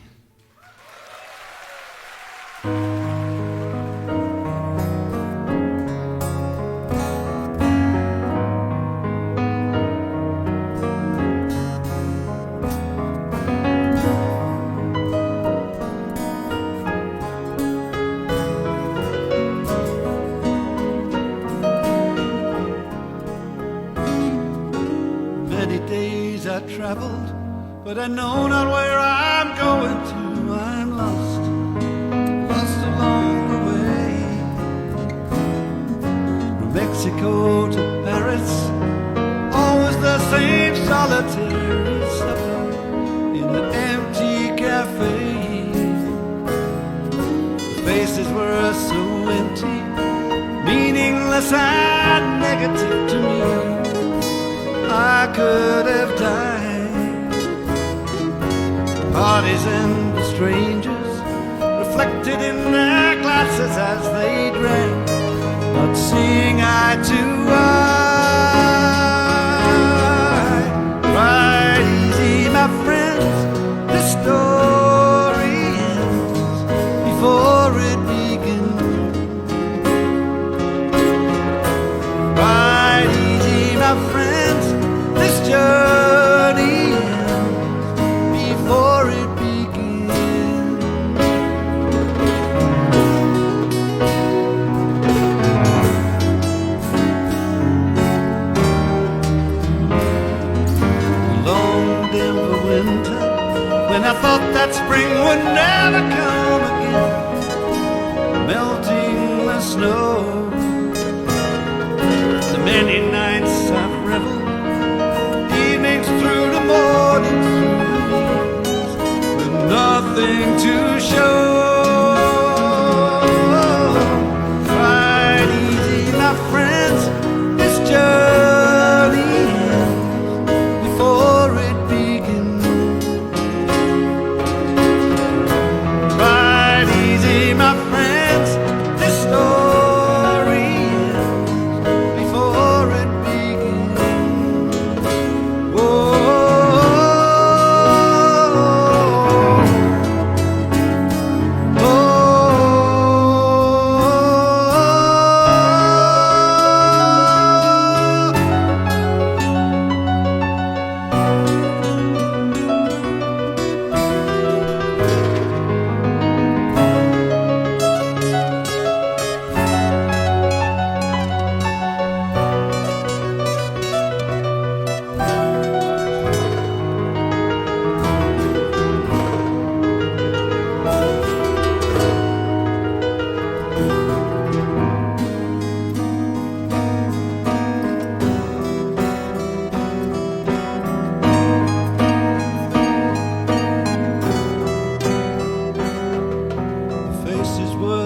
Traveled, but I know not where I'm going to. I'm lost along the way. From Mexico to Paris, always the same solitary supper in an empty cafe. The faces were so empty, meaningless and negative to me. I could have died. Parties and the strangers reflected in their glasses as they drank, not seeing eye to eye. Ride easy, my friends, this story ends before it begins. Ride easy, my friends, this journey ends before it begins.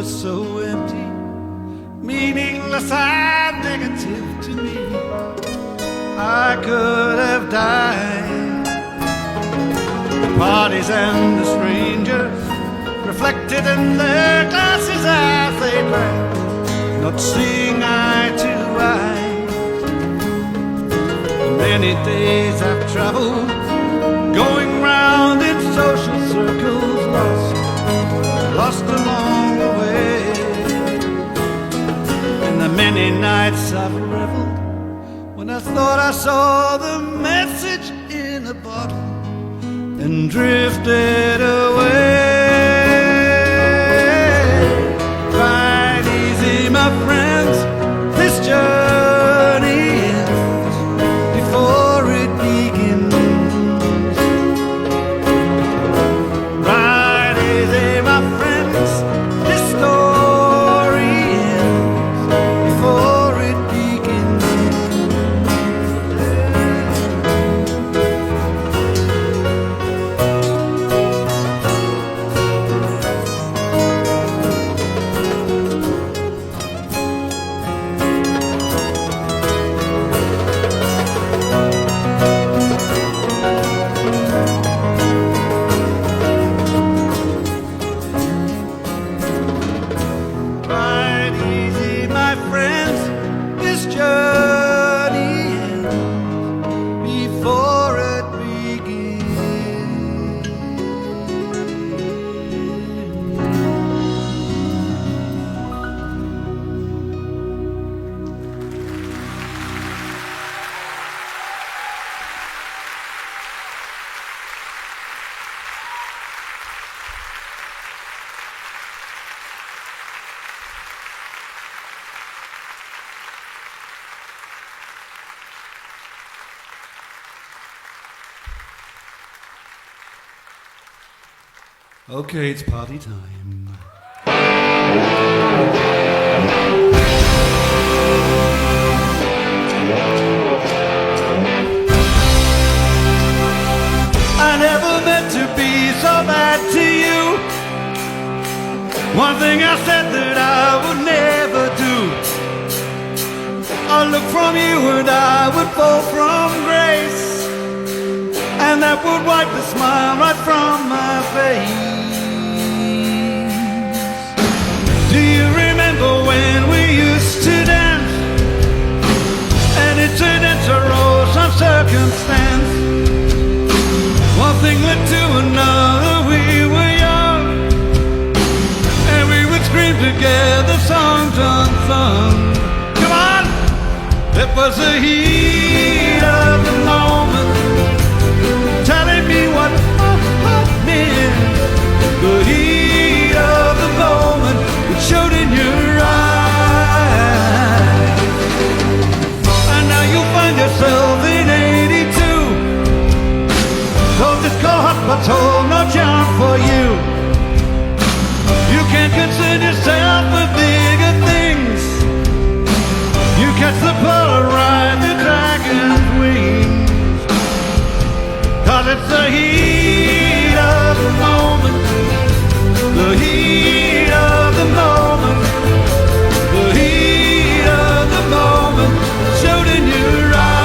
was so empty, meaningless and negative to me. I could have died. The parties and the strangers reflected in their glasses as they drank, not seeing eye to eye. Many days I've traveled, going round in social circles, lost along the way. And the many nights I've reveled, when I thought I saw the message in a bottle, and drifted away. Ride easy, my friends, this journey ends before it begins. Ride easy, my friends, this story ends before it begins. Ride easy, my friends, this journey ends before it begins. Okay, it's party time. I never meant to be so bad to you. One thing I said that I would never do. A look from you and I would fall from grace, and that would wipe the smile right from my face. Do you remember when we used to dance? And incidents arose from circumstance. One thing led to another, we were young, and we would scream together, songs unsung. Come on! It was the heat of the moment, telling me what my heart meant. The heat of the moment, it showed in your eyes. And now you find yourself in 82. Though this cold hot but's hold no charm for you, you can't concern yourself with bigger things. You catch the pull, ride the dragon's wings. 'Cause it's the heat of the moment, the heat of the moment, the heat of the moment, showed in your eyes.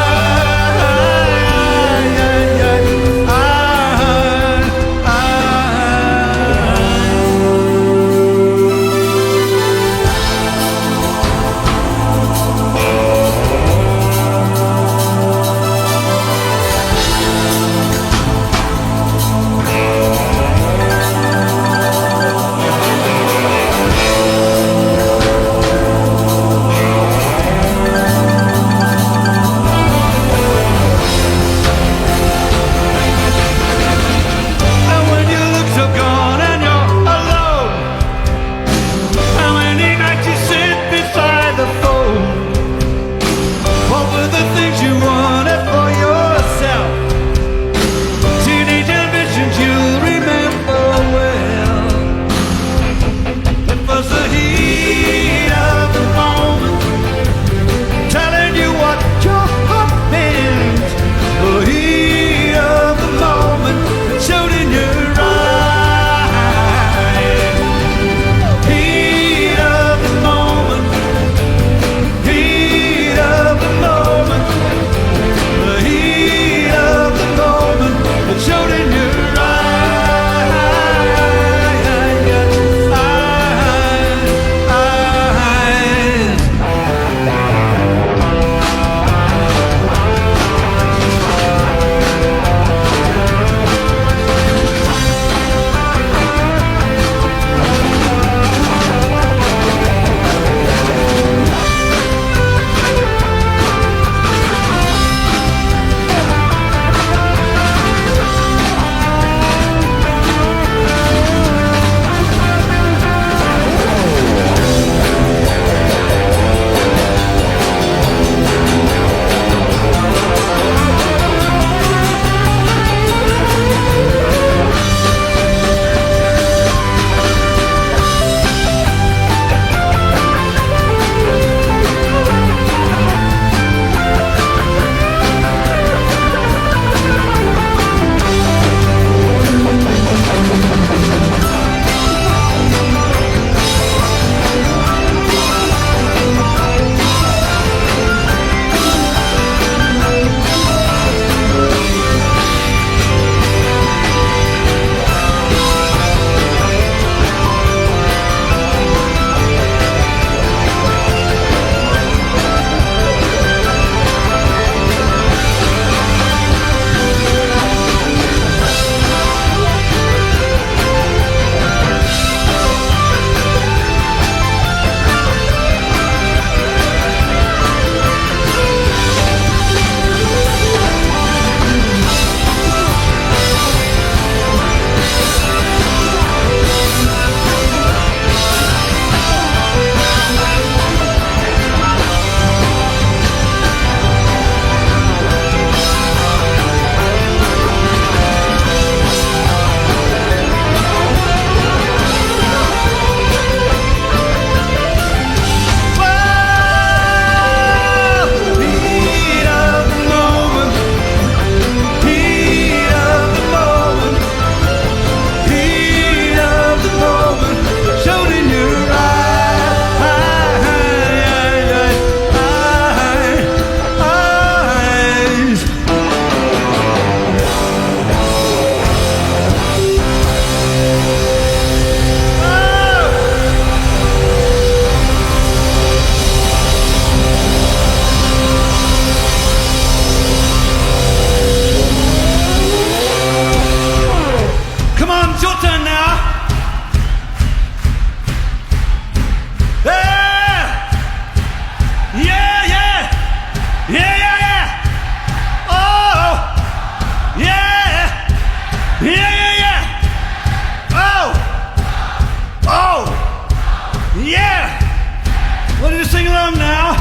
What do you sing along now?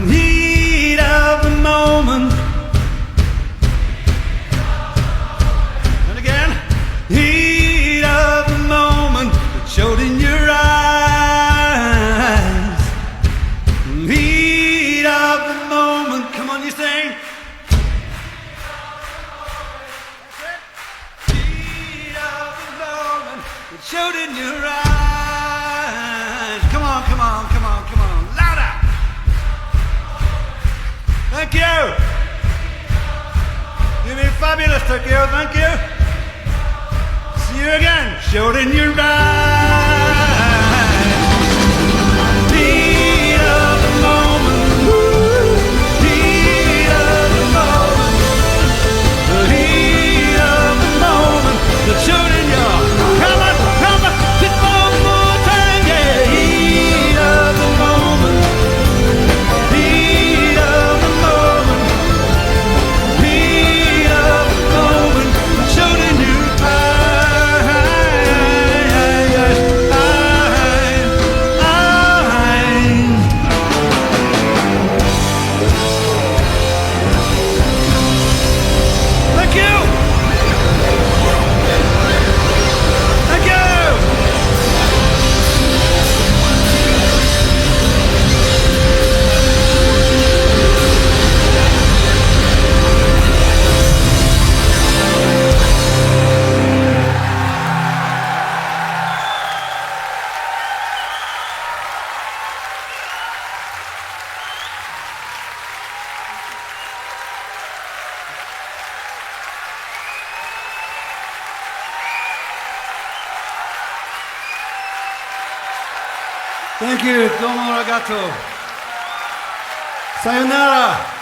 Heat of the moment. And again, heat of the moment that showed in your eyes. Heat of the moment. Come on, you sing. Heat of the moment that showed in your eyes. Come on, come on, come on, come on. Louder. Thank you. You've been fabulous, Tokyo. Thank you. See you again. Showed in your eyes. Heat of the moment. Heat of the moment. The heat of the moment that showed in your. Come on, just one more time, yeah. Heat of the moment. Heat of the moment. Heat of the moment that showed in your Thank you! Thank you! Thank you, domo arigato. Sayonara.